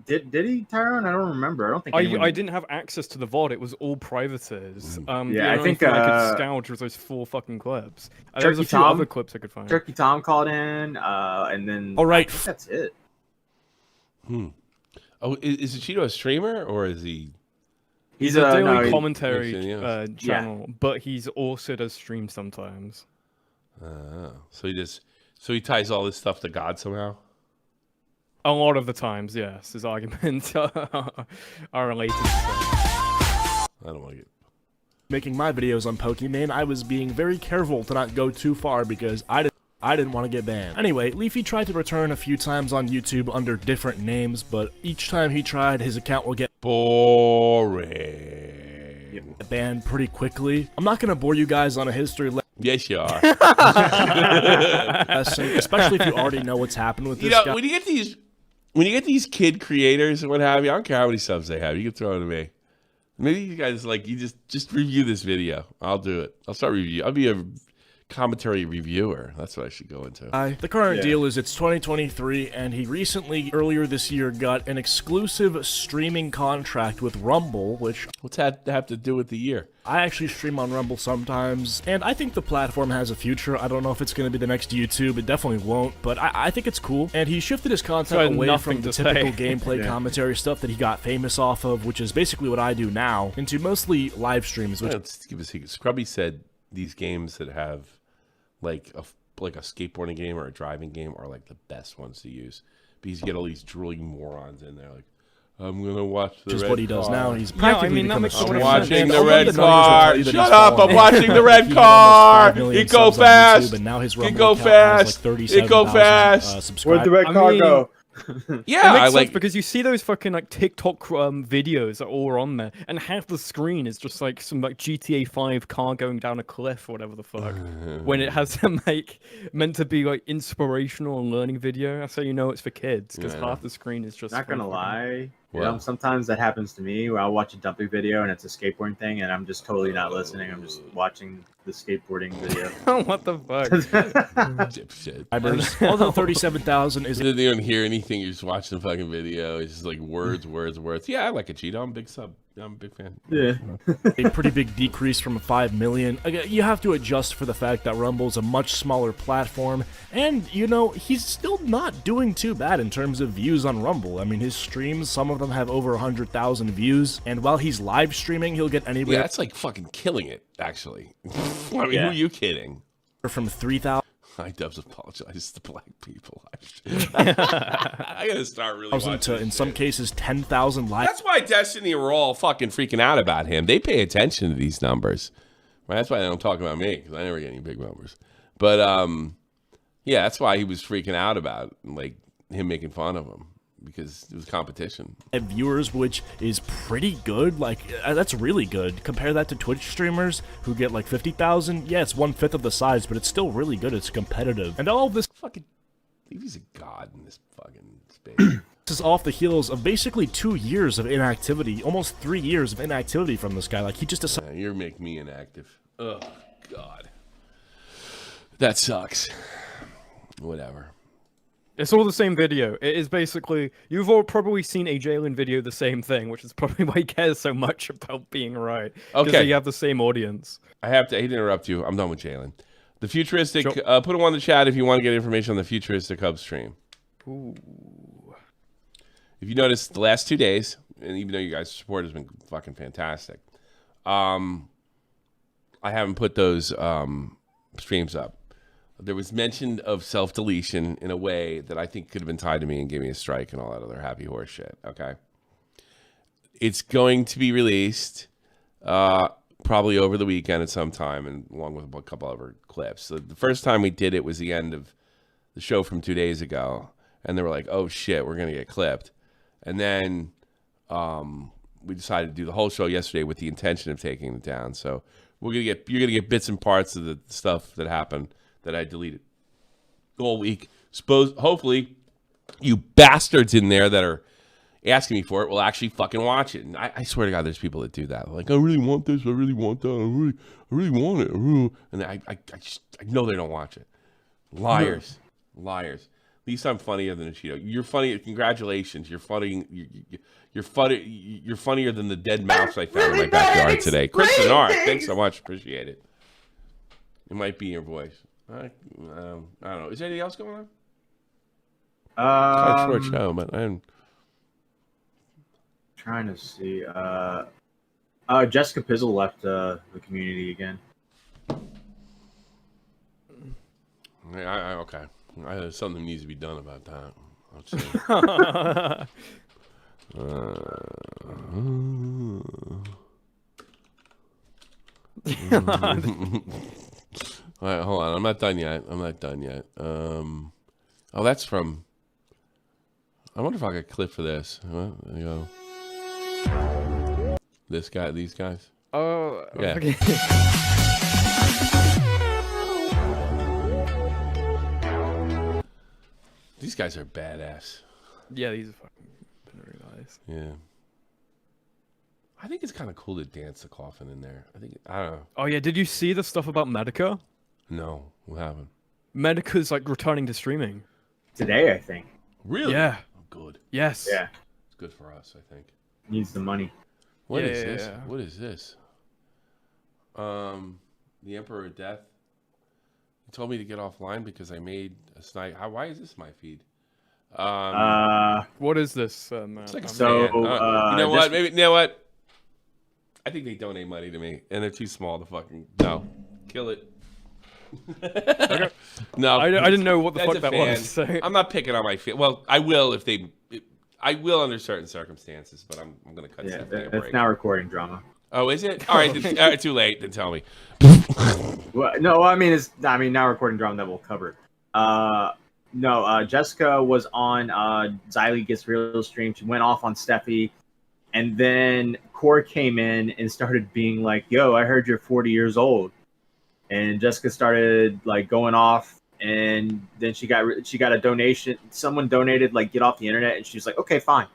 Did he, Tyrone? I don't remember. I don't think I didn't have access to the VOD. It was all privated. Yeah, I think I could scouge was those 4 fucking clips. There was a few other clips I could find. Turkey Tom called in, and then all right, that's it. Oh, is Cheeto a streamer or is he? He's a daily commentary channel, but he's also does stream sometimes. So he ties all this stuff to God somehow. A lot of the times, yes, his arguments are related to I don't want to get. Making my videos on Pokemon, I was being very careful to not go too far because I didn't want to get banned. Anyway, Leafy tried to return a few times on YouTube under different names, but each time he tried, his account will get boring. Banned pretty quickly. I'm not gonna bore you guys on a history lesson. Yes, you are. Especially if you already know what's happened with this guy. When you get these kid creators and what have you, I don't care how many subs they have. You can throw it at me. Maybe you guys you just review this video. I'll do it. I'll start review. I'll be a commentary reviewer. That's what I should go into. The current deal is it's 2023, and he recently, earlier this year, got an exclusive streaming contract with Rumble, which... What's that have to do with the year? I actually stream on Rumble sometimes, and I think the platform has a future. I don't know if it's going to be the next YouTube. It definitely won't, but I think it's cool. And he shifted his content away from the typical gameplay commentary stuff that he got famous off of, which is basically what I do now, into mostly live streams. Which... Let's give a secret. Scrubby said these games that have like a skateboarding game or a driving game are like the best ones to use because you get all these drooling morons in there like, I'm gonna watch the just red what he does car. now. He's practically I'm watching the red car. Shut up! I'm watching the red car. It go fast. And now his It go fast. It go fast. Where'd the red car go? Yeah, it makes I sense like because you see those fucking like TikTok videos that are all on there, and half the screen is just like some like GTA 5 car going down a cliff or whatever the fuck. When it has some like meant to be like inspirational and learning video, that's how you know it's for kids because half the screen is just. Not gonna lie. What? You know, sometimes that happens to me where I'll watch a dumping video and it's a skateboarding thing, and I'm just totally not listening. I'm just watching the skateboarding video. What the fuck? Dipshit. Although 37,000 is. You didn't even hear anything. You're just watching the fucking video. It's just like words. Yeah, I like a Cheeto. I'm a big sub. I'm a big fan. Yeah. A pretty big decrease from 5 million. Again, you have to adjust for the fact that Rumble's a much smaller platform, and you know, he's still not doing too bad in terms of views on Rumble. I mean, his streams, some of them have over 100,000 views, and while he's live streaming, he'll get anywhere. Yeah, that's like fucking killing it, actually. I mean, who are you kidding? From 3,000. I does apologize to black people. I gotta start really watching to, in some cases, 10,000 live. That's why Destiny were all fucking freaking out about him. They pay attention to these numbers. Right? That's why they don't talk about me, because I never get any big numbers. But yeah, that's why he was freaking out about like him making fun of him, because it was competition. Viewers, which is pretty good. Like, that's really good. Compare that to Twitch streamers who get like 50,000. Yeah, it's 1/5 of the size, but it's still really good. It's competitive. And all this fucking, he's a god in this fucking space. This is off the heels of basically 2 years of inactivity, almost 3 years of inactivity from this guy. Like, he just decided. You're making me inactive. Oh god, that sucks. Whatever. It's all the same video. It is basically, you've all probably seen a Jalyn video the same thing, which is probably why he cares so much about being right. Okay. You have the same audience. I hate to interrupt you. I'm done with Jalyn. The futuristic, put them on the chat if you want to get information on the futuristic hub stream. Ooh. If you notice, the last 2 days, and even though you guys' support has been fucking fantastic, I haven't put those streams up. There was mention of self-deletion in a way that I think could have been tied to me and gave me a strike and all that other happy horse shit, okay? It's going to be released probably over the weekend at some time, and along with a couple other clips. So the first time we did it was the end of the show from 2 days ago, and they were like, oh shit, we're going to get clipped. And then we decided to do the whole show yesterday with the intention of taking it down. So you're going to get bits and parts of the stuff that happened that I deleted all week. Hopefully, you bastards in there that are asking me for it will actually fucking watch it. And I swear to God, there's people that do that. They're like, I really want this. I really want that. I really want it. And I know they don't watch it. Liars. Liars. At least I'm funnier than a Cheeto. You're funny. Congratulations. You're funny. You're funnier than the dead mouse I found in my backyard today. Kristen R, thanks so much. Appreciate it. It might be your voice. I don't know. Is there anything else going on? It's kind of short show, but I'm trying to see. Jessica Pizzle left the community again. Okay. Something needs to be done about that. Let's see. All right, hold on. I'm not done yet. Oh, that's from. I wonder if I got a clip for this. There you go. This guy, these guys. Oh, yeah. Okay. These guys are badass. Yeah, these are fucking very nice. Yeah. I think it's kind of cool to dance the coffin in there. I don't know. Oh yeah, did you see the stuff about Medica? No, what happened? Medica's like returning to streaming today, I think. Really? Yeah. Oh, good. Yes. Yeah. It's good for us, I think. Needs the money. What is this? Yeah. What is this? The Emperor of Death. He told me to get offline because I made a snipe. Why is this my feed? What is this? It's like so. You know what? Maybe. You know what? I think they donate money to me, and they're too small to fucking no. Kill it. Okay. No, I didn't know what the fuck that was. So. I'm not picking on my feet. Well, I will if they. I will under certain circumstances, but I'm going to cut. Yeah, it's now recording drama. Oh, is it? All right, too late. Then tell me. Well, no, I mean now recording drama that will cover it. No, Jessica was on Xylee Gets Real stream. She went off on Steffi, and then Core came in and started being like, "Yo, I heard you're 40 years old," and Jessica started like going off, and then she got a donation. Someone donated like get off the internet, and she was like, "Okay, fine,"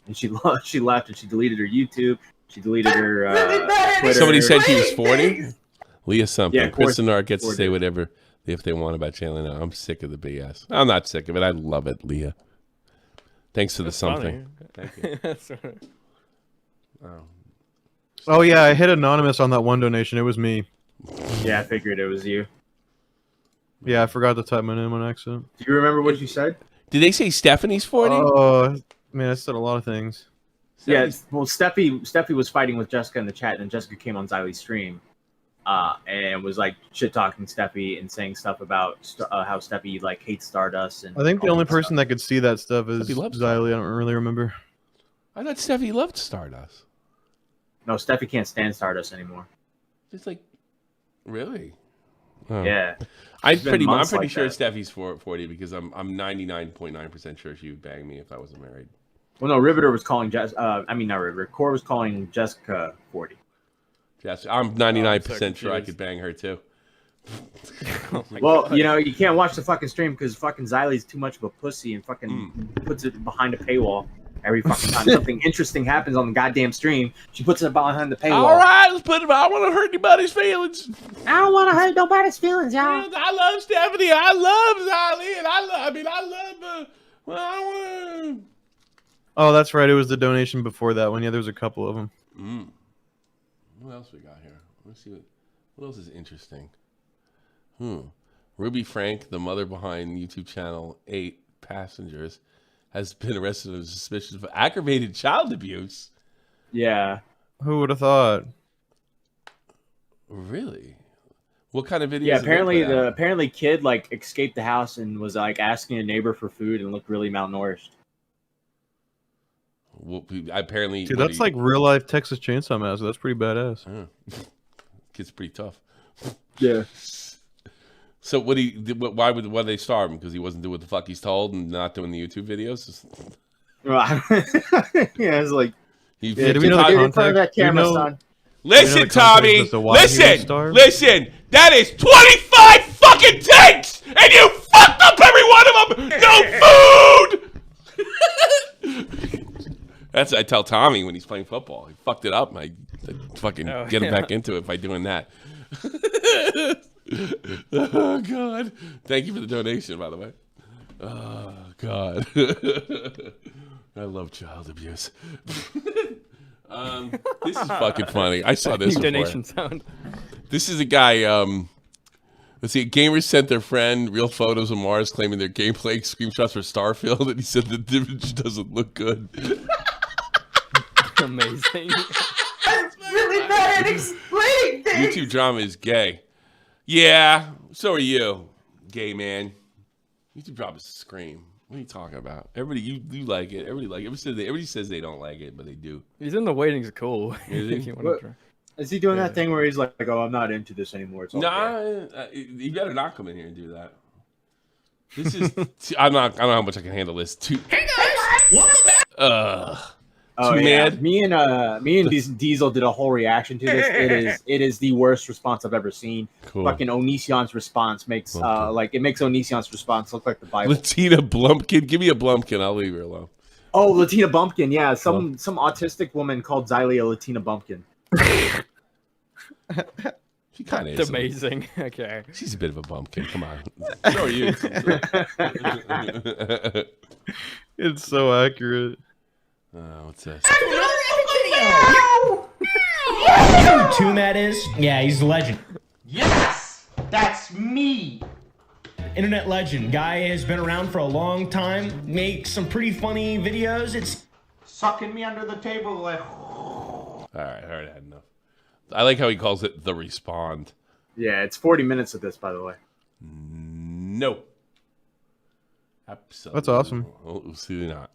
and she left and she deleted her YouTube. She deleted her Twitter. Somebody said she was 40. Leah something. Yeah, Chris and Nard gets to say whatever if they want about Jalyn. I'm sick of the BS. I'm not sick of it. I love it, Leah. Thanks for the something. Funny. Thank you. Oh yeah, I hit anonymous on that one donation. It was me. Yeah, I figured it was you. Yeah, I forgot to type my name on accident. Do you remember what you said? Did they say Stephanie's 40? Oh, man, I said a lot of things. Yeah, well, Steffi was fighting with Jessica in the chat, and then Jessica came on Xylee's stream, and was like shit talking Steffi and saying stuff about how Steffi like hates Stardust. And I think the only person that could see that stuff is Xylee. I don't really remember. I thought Steffi loved Stardust. No, Steffi can't stand Stardust anymore. It's like, really? Oh. Yeah, I'm pretty like sure that. Steffi's 40 because I'm 99.9% sure she would bang me if I wasn't married. Well, no, Riveter was calling not Riveter. Core was calling Jessica 40. I'm 99% sure I could bang her too. Well, you know, you can't watch the fucking stream because fucking Xylee's too much of a pussy and fucking puts it behind a paywall every fucking time something interesting happens on the goddamn stream. She puts it behind the paywall. All right, let's put it. I don't want to hurt anybody's feelings. I don't want to hurt nobody's feelings, y'all. I love Stephanie. I love Xylee, and I love. Well, I want. Oh, that's right. It was the donation before that one. Yeah, there was a couple of them. What else we got here? Let's see what else is interesting. Ruby Frank, the mother behind YouTube channel 8 Passengers, has been arrested on suspicion of aggravated child abuse. Yeah. Who would have thought? Really? What kind of videos? Yeah, apparently kid like escaped the house and was like asking a neighbor for food and looked really malnourished. Well, apparently, dude, that's like real life Texas Chainsaw Massacre. That's pretty badass. Kid's pretty tough. Yeah. So why would they starve him? Because he wasn't doing what the fuck he's told and not doing the YouTube videos? Yeah, it's like. Do we know the context? That camera, son. Listen, Tommy. Listen. That is 25 fucking takes, and you fucked up every one of them. No food. That's I tell Tommy when he's playing football. He fucked it up. I fucking get him back into it by doing that. Oh God! Thank you for the donation, by the way. Oh God! I love child abuse. This is fucking funny. I saw this before. Donation sound. This is a guy. Let's see. Gamers sent their friend real photos of Mars, claiming their gameplay screenshots for Starfield, and he said the image doesn't look good. Amazing. That's really bad at explaining things. YouTube drama is gay. Yeah, so are you, gay man. YouTube drama is a scream. What are you talking about? Everybody, you like it. Everybody like it. Everybody says they don't like it, but they do. He's in the waitings cool. Is he? Is he doing that thing where he's like, "Oh, I'm not into this anymore"? It's nah, you better not come in here and do that. This is. I don't know how much I can handle this. Hey guys, welcome back. Oh, too yeah. mad. Me and Diesel did a whole reaction to this. It is the worst response I've ever seen. Cool. Fucking Onision's response makes it makes Onision's response look like the Bible. Latina Blumpkin, give me a Blumpkin. I'll leave her alone. Oh, Latina Bumpkin, yeah. Some autistic woman called Xylee a Latina Bumpkin. She kind of is. That's amazing. Okay. She's a bit of a bumpkin. Come on. So are you. It's so accurate. What's this? Who Too Mad is? Yeah, he's a legend. Yes, that's me. Internet legend. Guy has been around for a long time. Makes some pretty funny videos. It's sucking me under the table like. All right, I already had enough. I like how he calls it the respond. Yeah, it's 40 minutes of this, by the way. No. Absolutely. That's awesome. Absolutely not.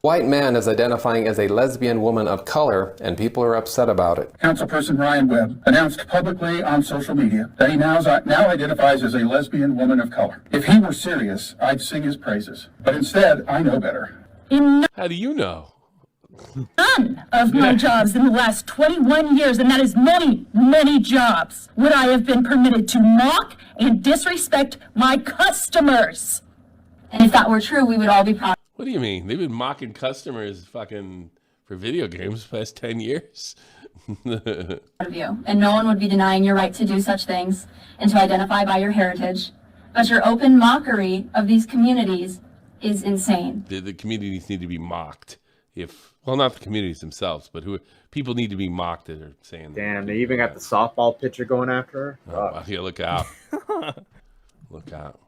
White man is identifying as a lesbian woman of color, and people are upset about it. Councilperson Ryan Webb announced publicly on social media that he now identifies as a lesbian woman of color. If he were serious, I'd sing his praises. But instead, I know better. How do you know? None of my jobs in the last 21 years, and that is many, many jobs, would I have been permitted to mock and disrespect my customers. And if that were true, we would all be proud. What do you mean? They've been mocking customers fucking for video games the past 10 years. Of you, and no one would be denying your right to do such things and to identify by your heritage. But your open mockery of these communities is insane. The communities need to be mocked. Well, not the communities themselves, but people need to be mocked that are saying. Damn, they even got the softball pitcher going after her. Oh, yeah, look out! Look out!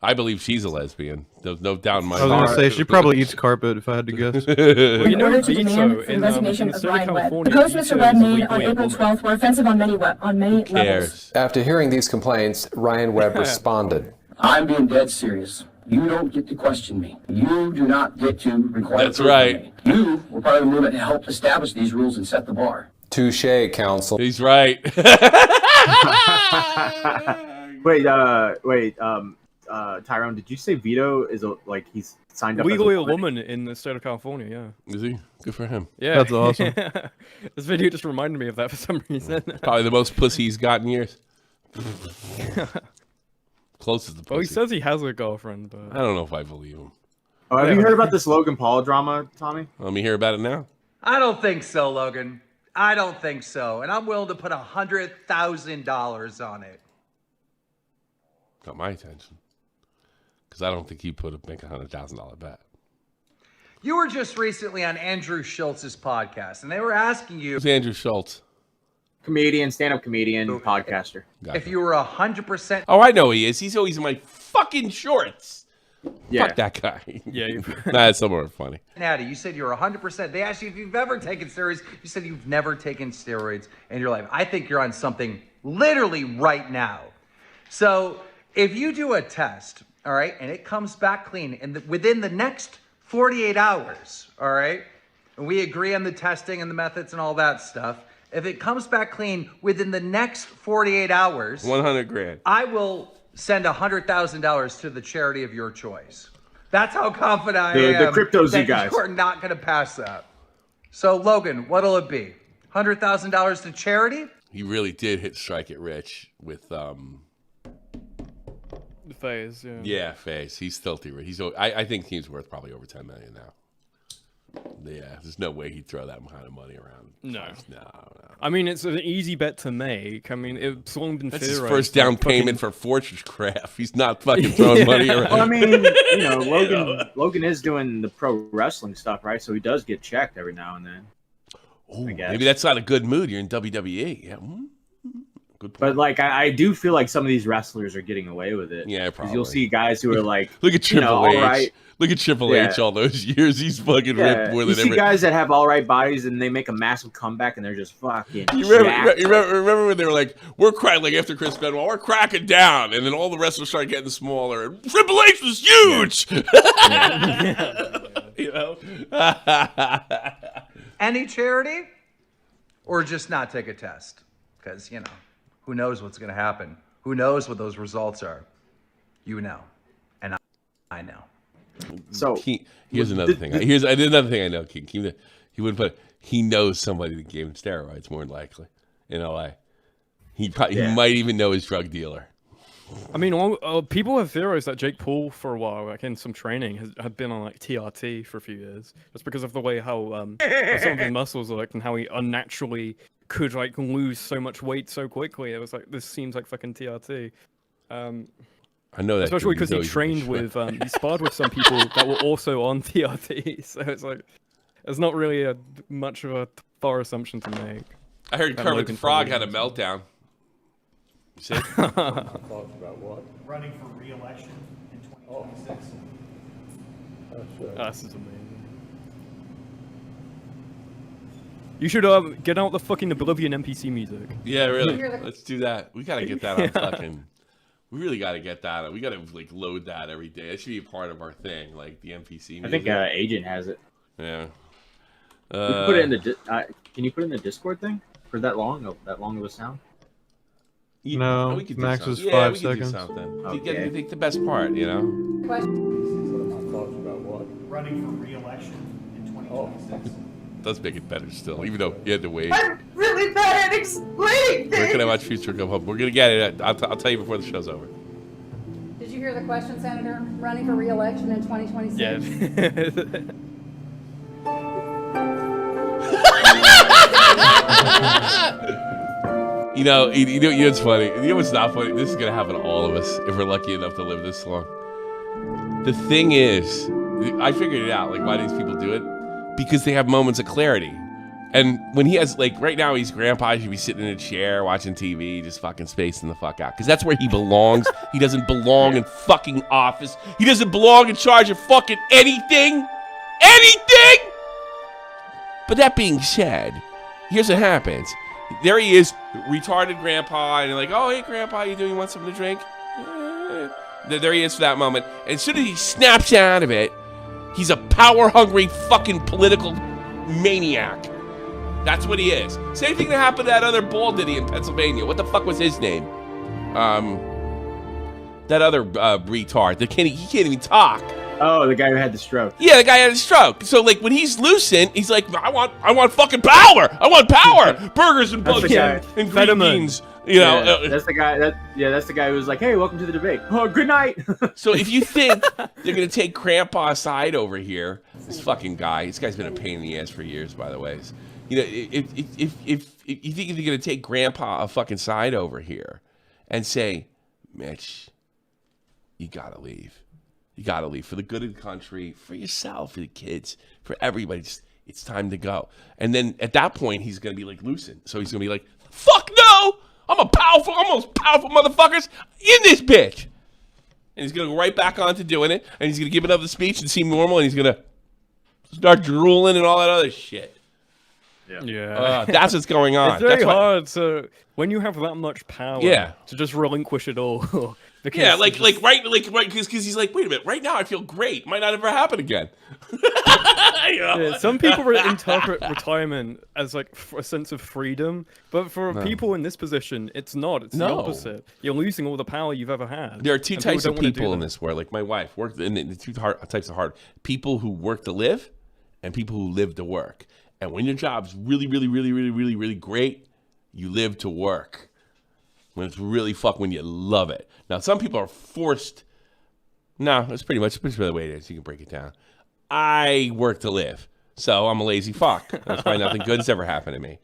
I believe she's a lesbian. There's no doubt in my heart. I was going to say, she probably eats carpet, if I had to guess. Well, you know, in order to demand for the resignation of Ryan Webb. The posts Mr. Webb made on April 12th were offensive on many levels. After hearing these complaints, Ryan Webb responded. I'm being dead serious. You don't get to question me. You do not get to require. That's right. You were part of the movement to help establish these rules and set the bar. Touche, counsel. He's right. Wait, Tyrone, did you say Vito is he's signed up legally a woman in the state of California? Yeah. Is he? Good for him. Yeah, that's awesome. This video just reminded me of that for some reason. Probably the most pussy he's got in years. Closest to pussy. Well, he says he has a girlfriend, but I don't know if I believe him. Oh, have you heard about this Logan Paul drama, Tommy? Let me hear about it now. I don't think so, Logan. I don't think so, and I'm willing to put $100,000 on it. Got my attention. Because I don't think you make $100,000 bet. You were just recently on Andrew Schultz's podcast, and they were asking you... Who's Andrew Schultz? Comedian, stand-up comedian, podcaster. If you were 100%... Oh, I know he is. He's always in my fucking shorts. Yeah. Fuck that guy. Yeah. That's somewhere funny. Natty, you said you were 100%. They asked you if you've ever taken steroids. You said you've never taken steroids in your life. I think you're on something literally right now. So if you do a test, all right, and it comes back clean within the next 48 hours, all right, and we agree on the testing and the methods and all that stuff, if it comes back clean within the next 48 hours, 100 grand. I will send $100,000 to the charity of your choice. That's how confident I am. The cryptos, that you guys. You are not going to pass that. So, Logan, what'll it be? $100,000 to charity? He really did hit strike it rich with the phase. Yeah. Yeah, phase. He's filthy rich. I think he's worth probably over $10 million now. Yeah, there's no way he'd throw that kind of money around. No. No. I mean, it's an easy bet to make. I mean, it's long been That's his theorized. first down payment for Fortuncraft. He's not fucking throwing money around. Well, I mean, Logan is doing the pro wrestling stuff, right? So he does get checked every now and then. Ooh, maybe that's not a good mood. You're in WWE. Yeah. Good point. But I do feel like some of these wrestlers are getting away with it. Yeah, probably. You'll see guys who are like, look at Triple H. all right. Look at Triple H all those years. He's fucking ripped more than ever. You see guys that have all right bodies and they make a massive comeback and they're just fucking remember when they were like, we're cracking, like after Chris Benoit, we're cracking down. And then all the wrestlers started getting smaller. And Triple H was huge. You know? Any charity? Or just not take a test? Because, who knows what's going to happen? Who knows what those results are? You know. And I know. So here's another thing. Here's another thing I know. King. He wouldn't put. He knows somebody that gave him steroids more than likely in LA. He might even know his drug dealer. I mean, people have theorized that Jake Paul for a while, like in some training, had been on like TRT for a few years, just because of the way how some of his muscles looked and how he unnaturally could like lose so much weight so quickly. It was like, this seems like fucking TRT. I know that, especially because he trained with, he sparred with some people that were also on TRT. So it's like, it's not really much of a far assumption to make. I heard Kermit the Frog had a meltdown. You see? Thoughts about what? Running for re-election in 2026. This is amazing. You should get out the fucking Oblivion NPC music. Yeah, really. Let's do that. We gotta get that on fucking. We really gotta get that. We gotta like load that every day. That should be a part of our thing, like the NPC music. I think Agent has it. Yeah. You can put it in the. Can you put it in the Discord thing for that long of a sound? No, we could do max is something. 5 we seconds. Could do something. Okay. You get to take the best part, you know. What are my thoughts about what? Running for re-election in 2026. Does make it better still, even though you had to wait. I'm really bad at explaining Where things. can I watch Future come home? We're gonna get it. I'll tell you before the show's over. Did you hear the question, Senator? Running for re-election in 2026? Yeah. You know, it's funny. You know what's not funny? This is gonna happen to all of us if we're lucky enough to live this long. The thing is, I figured it out. Like, why these people do it? Because they have moments of clarity. And when he has, like, right now, he's grandpa. He should be sitting in a chair watching TV, just fucking spacing the fuck out. Because that's where he belongs. He doesn't belong in fucking office. He doesn't belong in charge of fucking anything. Anything! But that being said, here's what happens. There he is, retarded grandpa, and they're like, oh, hey, grandpa, how you doing? You want something to drink? There he is for that moment. And as soon as he snaps out of it, he's a power-hungry fucking political maniac. That's what he is. Same thing that happened to that other bald idiot in Pennsylvania. What the fuck was his name? That other retard. He can't even talk. Oh, the guy who had the stroke. Yeah, the guy had a stroke. So, like, when he's lucid, he's like, I want fucking power. I want power. Burgers and bugs and green beans. You know, yeah, that's the guy. That's the guy who was like, "Hey, welcome to the debate. Oh, good night." So if you think they're gonna take Grandpa aside over here, this fucking guy. This guy's been a pain in the ass for years, by the way. You know, if you think they're gonna take Grandpa a fucking side over here, and say, Mitch, you gotta leave. You gotta leave for the good of the country, for yourself, for the kids, for everybody. It's time to go. And then at that point, he's gonna be like lucid. So he's gonna be like, "Fuck no! I'm most powerful motherfuckers in this bitch." And he's gonna go right back on to doing it, and he's gonna give another speech and seem normal, and he's gonna start drooling and all that other shit. Yeah. That's what's going on. It's very hard to, when you have that much power, Yeah. to just relinquish it all. Yeah, right, because he's like, wait a minute, right now I feel great. Might not ever happen again. Yeah, some people interpret retirement as like a sense of freedom, but for people in this position, it's not. It's the opposite. You're losing all the power you've ever had. There are two types of people in this world. Like my wife worked in the two types of hard people who work to live, and people who live to work. And when your job's really, really, really, really, really, really great, you live to work. When it's really when you love it. Now, some people are forced. No, that's pretty much the way it is. You can break it down. I work to live, so I'm a lazy fuck. That's why nothing good's ever happened to me.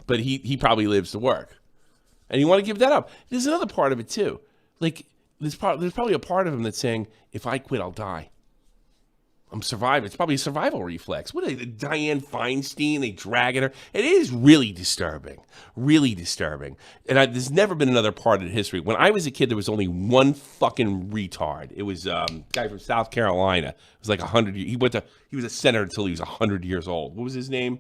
But he probably lives to work, and you want to give that up. There's another part of it too. Like there's probably a part of him that's saying, if I quit, I'll die. I'm surviving. It's probably a survival reflex. What are they, Dianne Feinstein? They dragging her. It is really disturbing. Really disturbing. And there's never been another part of history. When I was a kid, there was only one fucking retard. It was a guy from South Carolina. It was like 100. He was a senator until he was 100 years old. What was his name?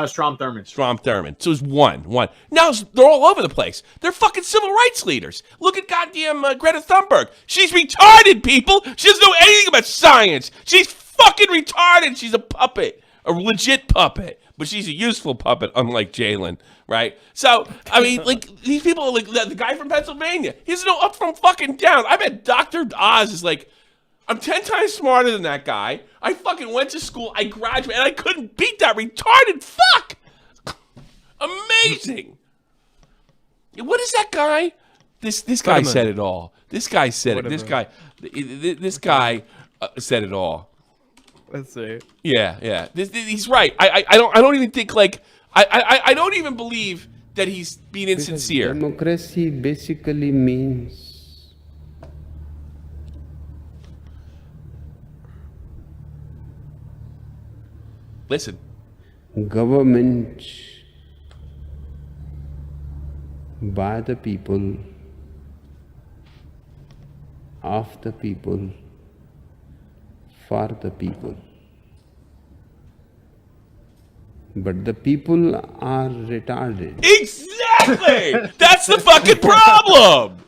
Strom Thurmond. Strom Thurmond. So it was one. Now they're all over the place. They're fucking civil rights leaders. Look at goddamn Greta Thunberg. She's retarded, people. She doesn't know anything about science. She's fucking retarded. She's a puppet, a legit puppet, but she's a useful puppet, unlike Jalyn, right? So I mean, like these people, like the guy from Pennsylvania, he doesn't know up from fucking down. I bet Dr. Oz is like, I'm 10 times smarter than that guy. I fucking went to school. I graduated, and I couldn't beat that retarded fuck. Amazing. What is that guy? This guy said it all. This guy said it. This guy said it all. Let's see. Yeah. He's right. I don't even think like I don't even believe that he's being insincere. Democracy basically means listen. Government by the people, of the people, for the people. But the people are retarded. Exactly! That's the fucking problem!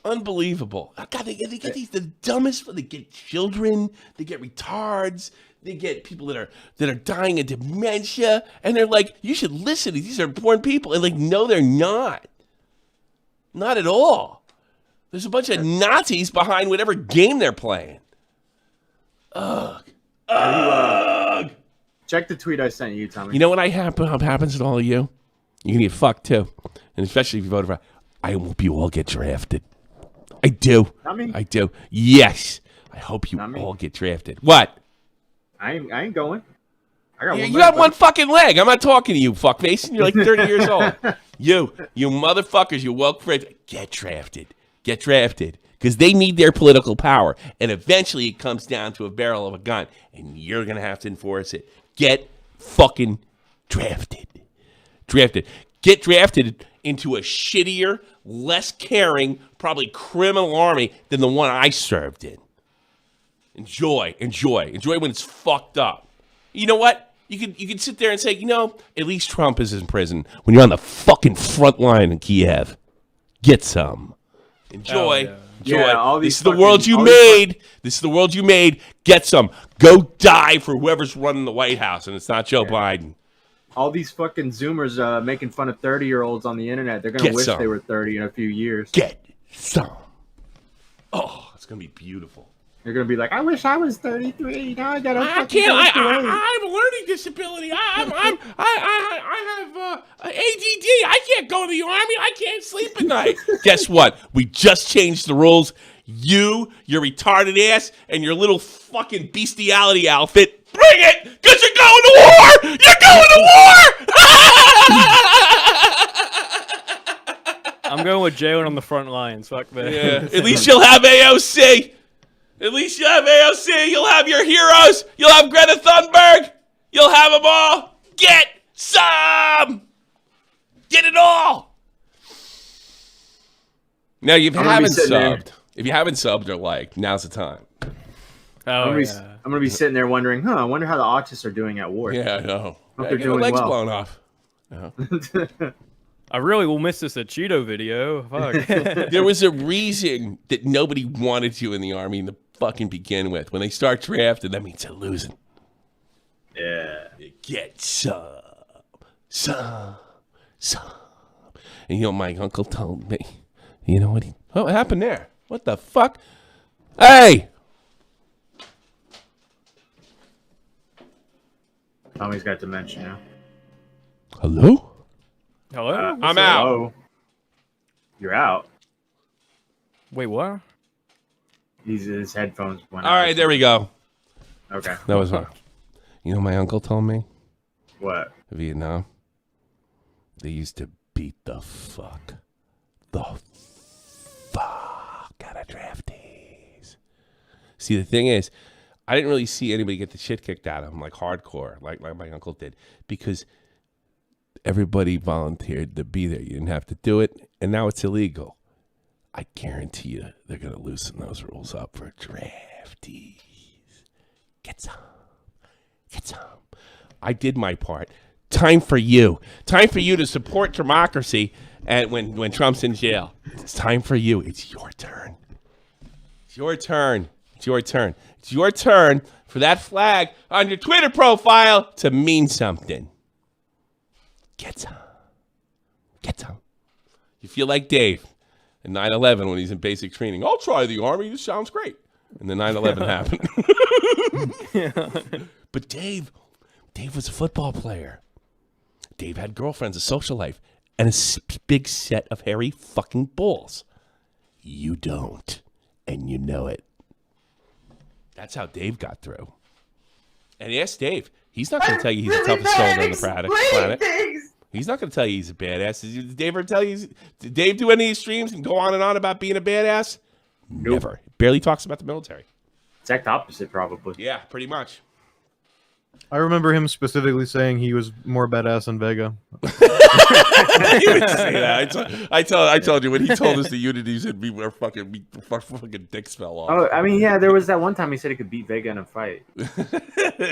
Unbelievable. God, they get these the dumbest. They get children. They get retards. They get people that are dying of dementia, and they're like, you should listen. These are important people, and like, no, they're not. Not at all. There's a bunch of Nazis behind whatever game they're playing. Ugh. Ugh. Check the tweet I sent you, Tommy. You know what happens to all of you? You're gonna get fucked too, and especially if you voted for. I hope you all get drafted. I do. Not me. I do. Yes. I hope you all get drafted. What? I ain't going. I got You got one fucking leg. I'm not talking to you, fuckface. You're like 30 years old. You motherfuckers, you woke friends. Get drafted. Get drafted. Because they need their political power. And eventually it comes down to a barrel of a gun. And you're going to have to enforce it. Get fucking drafted. Drafted. Get drafted into a shittier, less caring, probably criminal army than the one I served in. Enjoy when it's fucked up. You know what? You can sit there and say, at least Trump is in prison when you're on the fucking front line in Kiev. Get some. Enjoy. Oh, yeah. This is the world you made. This is the world you made. Get some. Go die for whoever's running the White House, and it's not Joe Biden. All these fucking Zoomers making fun of 30-year-olds on the internet. They're going to wish they were 30 in a few years. Get some. Oh, it's going to be beautiful. You're going to be like, I wish I was 33. Now I got I have a learning disability. I have ADD. I can't go to the army. I can't sleep at night. Guess what? We just changed the rules. Your retarded ass, and your little fucking bestiality outfit. Bring it, because you're going to war. You're going to war. I'm going with Jalyn on the front lines. Fuck that. Yeah. At least you'll have AOC. At least you'll have AOC. You'll have your heroes. You'll have Greta Thunberg. You'll have them all. Get some. Get it all. Now, if you haven't subbed, or liked, now's the time. I'm gonna be sitting there wondering, I wonder how the autists are doing at war. Yeah, I know. Hope they're doing legs well. blown off. I really will miss this Cheeto video. Fuck. There was a reason that nobody wanted you in the army in the fucking begin with. When they start drafting, that means they're losing. Yeah. Get some. And my uncle told me, what happened there? What the fuck? Hey! Tommy's got dementia now. Hello? Hello? I'm out. You're out. Wait, what? His headphones went out. All right, there we go. Okay. That was fun. My uncle told me? What? Vietnam. They used to beat the fuck out of draftees. See, the thing is, I didn't really see anybody get the shit kicked out of them like hardcore, like my uncle did, because everybody volunteered to be there. You didn't have to do it, and now it's illegal. I guarantee you they're going to loosen those rules up for draftees. Get some. I did my part. Time for you. Time for you to support democracy and when Trump's in jail. It's time for you. It's your turn. It's your turn. It's your turn. It's your turn for that flag on your Twitter profile to mean something. Get some. You feel like Dave in 9/11 when he's in basic training. I'll try the army. This sounds great. And then 9/11 happened. But Dave was a football player. Dave had girlfriends, a social life, and a big set of hairy fucking balls. You don't, and you know it. That's how Dave got through. And ask Dave. He's not going to tell you he's the toughest soldier on the planet. He's not going to tell you he's a badass. Did Dave ever tell you? Did Dave do any of these streams and go on and on about being a badass? Never. Barely talks about the military. Exact opposite, probably. Yeah, pretty much. I remember him specifically saying he was more badass than Vega. He would say that. I told you when he told us the Unity, he said our fucking dicks fell off. Oh, I mean, yeah, there was that one time he said he could beat Vega in a fight.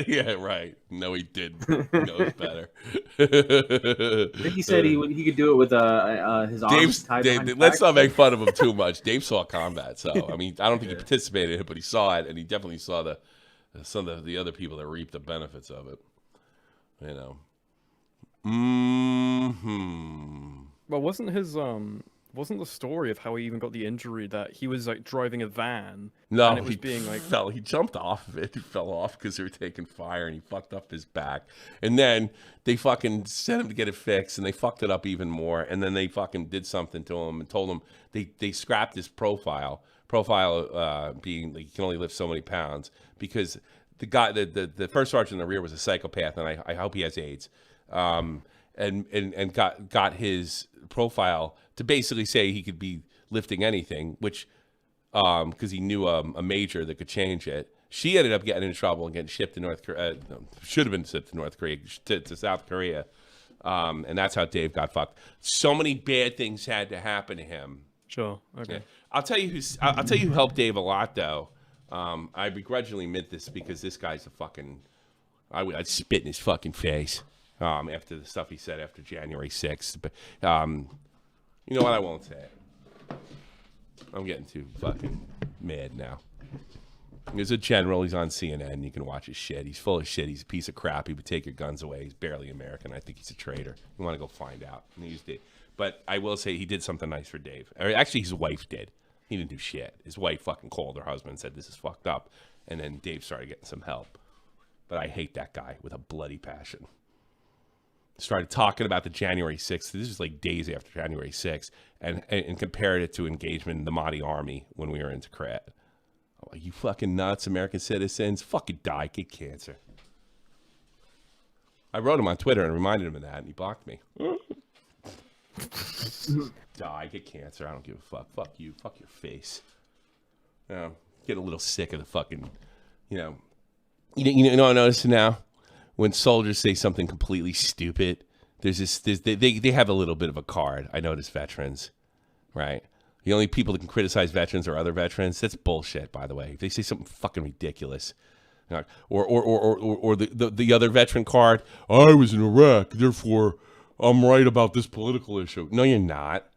Yeah, right. No, he didn't. He knows better. I think he said he could do it with his arms tied behind his let's back. not make fun of him too much. Dave saw combat, so I mean, I don't think he participated in it, but he saw it, and he definitely saw some of the other people that reaped the benefits of it. You know. Well, wasn't the story of how he even got the injury that he was like driving a van? No, and it was he being like he jumped off of it. He fell off because they were taking fire, and he fucked up his back. And then they fucking sent him to get it fixed, and they fucked it up even more. And then they fucking did something to him and told him they scrapped his profile. Being like, you can only lift so many pounds, because the guy, the first sergeant in the rear was a psychopath, and I hope he has AIDS. And got his profile to basically say he could be lifting anything, which because he knew a major that could change it. She ended up getting in trouble and getting shipped to North Korea. Should have been shipped to North Korea, to South Korea, and that's how Dave got fucked. So many bad things had to happen to him. Sure. Okay. Yeah. I'll tell you who helped Dave a lot, though. I begrudgingly admit this because this guy's a fucking. I'd spit in his fucking face after the stuff he said after January 6th. But you know what? I won't say it. I'm getting too fucking mad now. He's a general. He's on CNN. You can watch his shit. He's full of shit. He's a piece of crap. He would take your guns away. He's barely American. I think he's a traitor. You want to go find out. But I will say he did something nice for Dave. Or actually, his wife did. He didn't do shit. His wife fucking called her husband and said, this is fucked up. And then Dave started getting some help. But I hate that guy with a bloody passion. Started talking about the January 6th. This is like days after January 6th. And compared it to engagement in the Mahdi army when we were in Tikrit. I'm like, you fucking nuts, American citizens. Fucking die, get cancer. I wrote him on Twitter and reminded him of that, and he blocked me. Die, get cancer. I don't give a fuck. Fuck you. Fuck your face. Get a little sick of the fucking, you know I'm noticing now? When soldiers say something completely stupid, they have a little bit of a card. I notice veterans, right? The only people that can criticize veterans are other veterans. That's bullshit, by the way. If they say something fucking ridiculous, or the other veteran card, I was in Iraq, therefore I'm right about this political issue. No, you're not.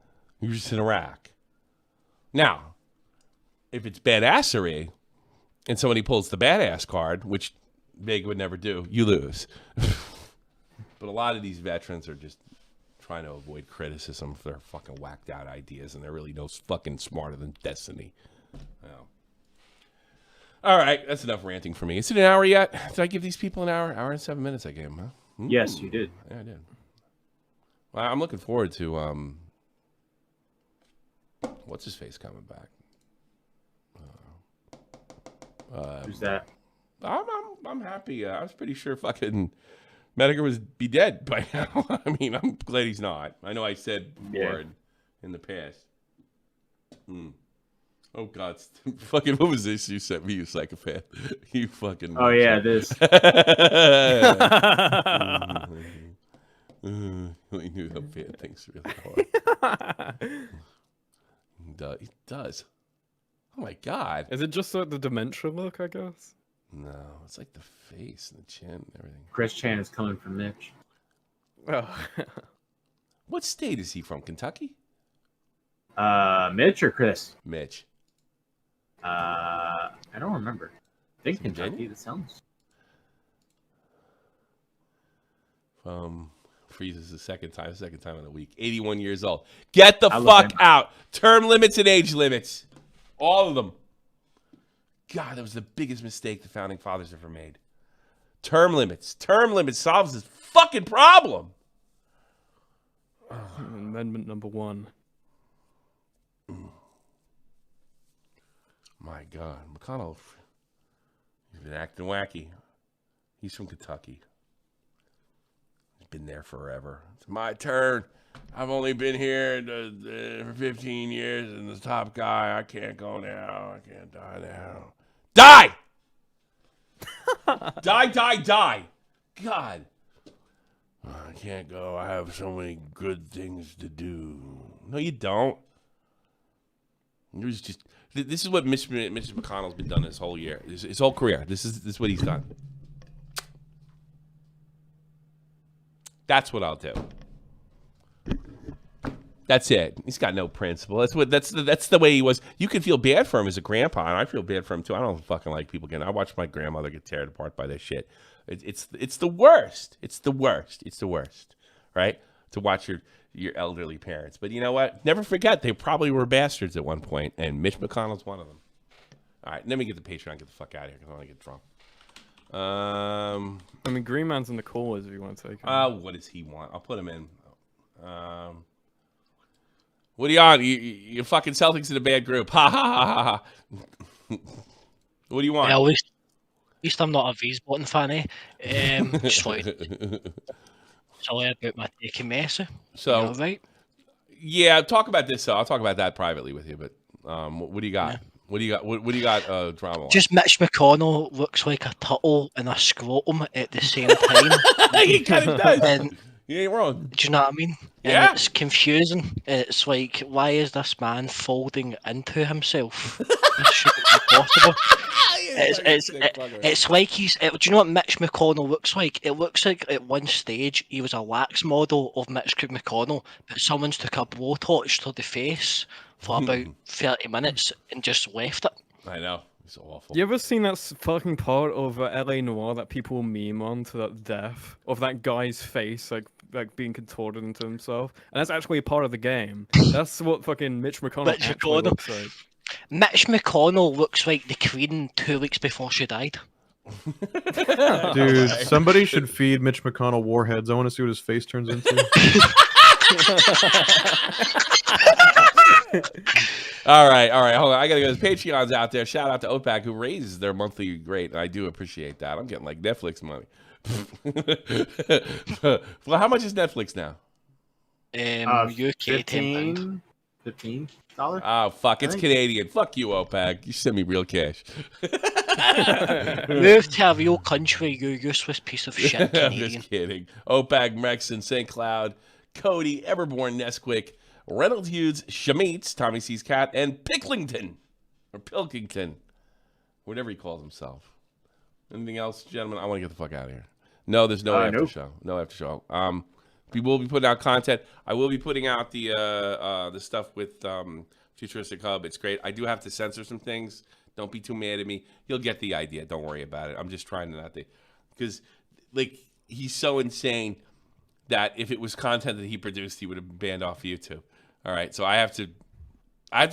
You're just in Iraq. Now, if it's badassery, and somebody pulls the badass card, which Vega would never do, you lose. But a lot of these veterans are just trying to avoid criticism for their fucking whacked out ideas, and they're really no fucking smarter than Destiny. All right, that's enough ranting for me. Is it an hour yet? Did I give these people an hour? Hour and 7 minutes I gave them, huh? Yes, you did. Yeah, I did. Well, I'm looking forward to what's his face coming back. Who's that? I'm happy. I was pretty sure fucking Medgar would be dead by now. I mean, I'm glad he's not. I know I said before in the past. Oh God, fucking what was this you sent me, you psychopath? You fucking. Oh yeah, this. We knew how bad things really are. It does. Oh my God. Is it just like the dementia look, I guess? No, it's like the face and the chin and everything. Chris Chan is coming from Mitch. Oh. What state is he from? Kentucky? Mitch or Chris? Mitch. I don't remember. I think Kentucky. That sounds. Freezes the second time in a week. 81 years old. Get the fuck out. Term limits and age limits. All of them. God, that was the biggest mistake the founding fathers ever made. Term limits. Term limits solves this fucking problem. Amendment number 1. My God. McConnell, he's been acting wacky. He's from Kentucky. He's been there forever. It's my turn. I've only been here for 15 years and the top guy. I can't go now. I can't die now. Die! Die. God. I can't go. I have so many good things to do. No, you don't. This is what Mitch McConnell's been done his whole year, his whole career. This is what he's done. That's what I'll do. That's it. He's got no principle. That's the way he was. You can feel bad for him as a grandpa, and I feel bad for him too. I don't fucking like people getting. I watched my grandmother get teared apart by this shit. It's the worst. It's the worst. It's the worst. Right? To watch your elderly parents. But you know what? Never forget, they probably were bastards at one point, and Mitch McConnell's one of them. All right, let me get the Patreon. Get the fuck out of here because I want to get drunk. I mean, Green Man's in the callers if you want to take him. What does he want? I'll put him in. What are you on? You fucking Celtics in a bad group. Ha ha ha ha. What do you want? Well, at least I'm not a V's bottom fan, eh? Just wanted sorry about my taking Messi. So, right? Yeah, talk about this. I'll talk about that privately with you. But what do you got? Yeah. What do you got? What do you got? Drama. Just Mitch McConnell looks like a turtle and a scrotum at the same time. He kind of does. You ain't wrong. Do you know what I mean? Yeah. And it's confusing. It's like, why is this man folding into himself? This shouldn't be possible. It's like he's. Do you know what Mitch McConnell looks like? It looks like at one stage he was a wax model of Mitch McConnell, but someone's took a blowtorch to the face for about 30 minutes and just left it. I know. It's awful. You ever seen that fucking part of LA Noire that people meme on to that death of that guy's face like being contorted into himself? And that's actually a part of the game. That's what fucking Mitch McConnell looks like. Mitch McConnell looks like the Queen 2 weeks before she died. Dude, somebody should feed Mitch McConnell warheads. I want to see what his face turns into. All right. Hold on. I gotta go. The Patreon's out there. Shout out to OPAC who raises their monthly rate, and I do appreciate that. I'm getting like Netflix money. Well, how much is Netflix now? UK £10. $15. Oh fuck! It's Canadian. Fuck you, OPAC. You send me real cash. Move to a real country, you useless piece of shit. Canadian. Just kidding. OPAC, Mexon, St. Cloud, Cody, Everborn, Nesquik, Reynolds Hughes, Shameets, Tommy C's Cat, and Picklington, or Pilkington, whatever he calls himself. Anything else, gentlemen? I want to get the fuck out of here. No, there's no after show. No after show. We will be putting out content. I will be putting out the stuff with Futuristic Hub. It's great. I do have to censor some things. Don't be too mad at me. You'll get the idea. Don't worry about it. I'm just trying to not because like he's so insane that if it was content that he produced, he would have been banned off YouTube. All right, so I have to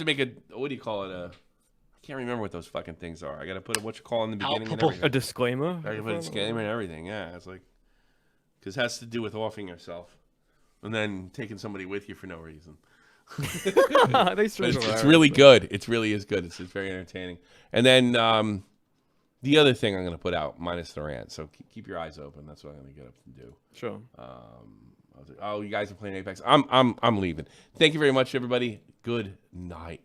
make a, what do you call it? I can't remember what those fucking things are. I got to put what you call in the beginning and everything. A disclaimer? I got to put a disclaimer and everything. Yeah, it's like, because it has to do with offing yourself and then taking somebody with you for no reason. It's really good. It really is good. It's very entertaining. And then the other thing I'm going to put out, minus the rant, so keep your eyes open. That's what I'm going to get up and do. Sure. Oh, you guys are playing Apex. I'm leaving. Thank you very much, everybody. Good night.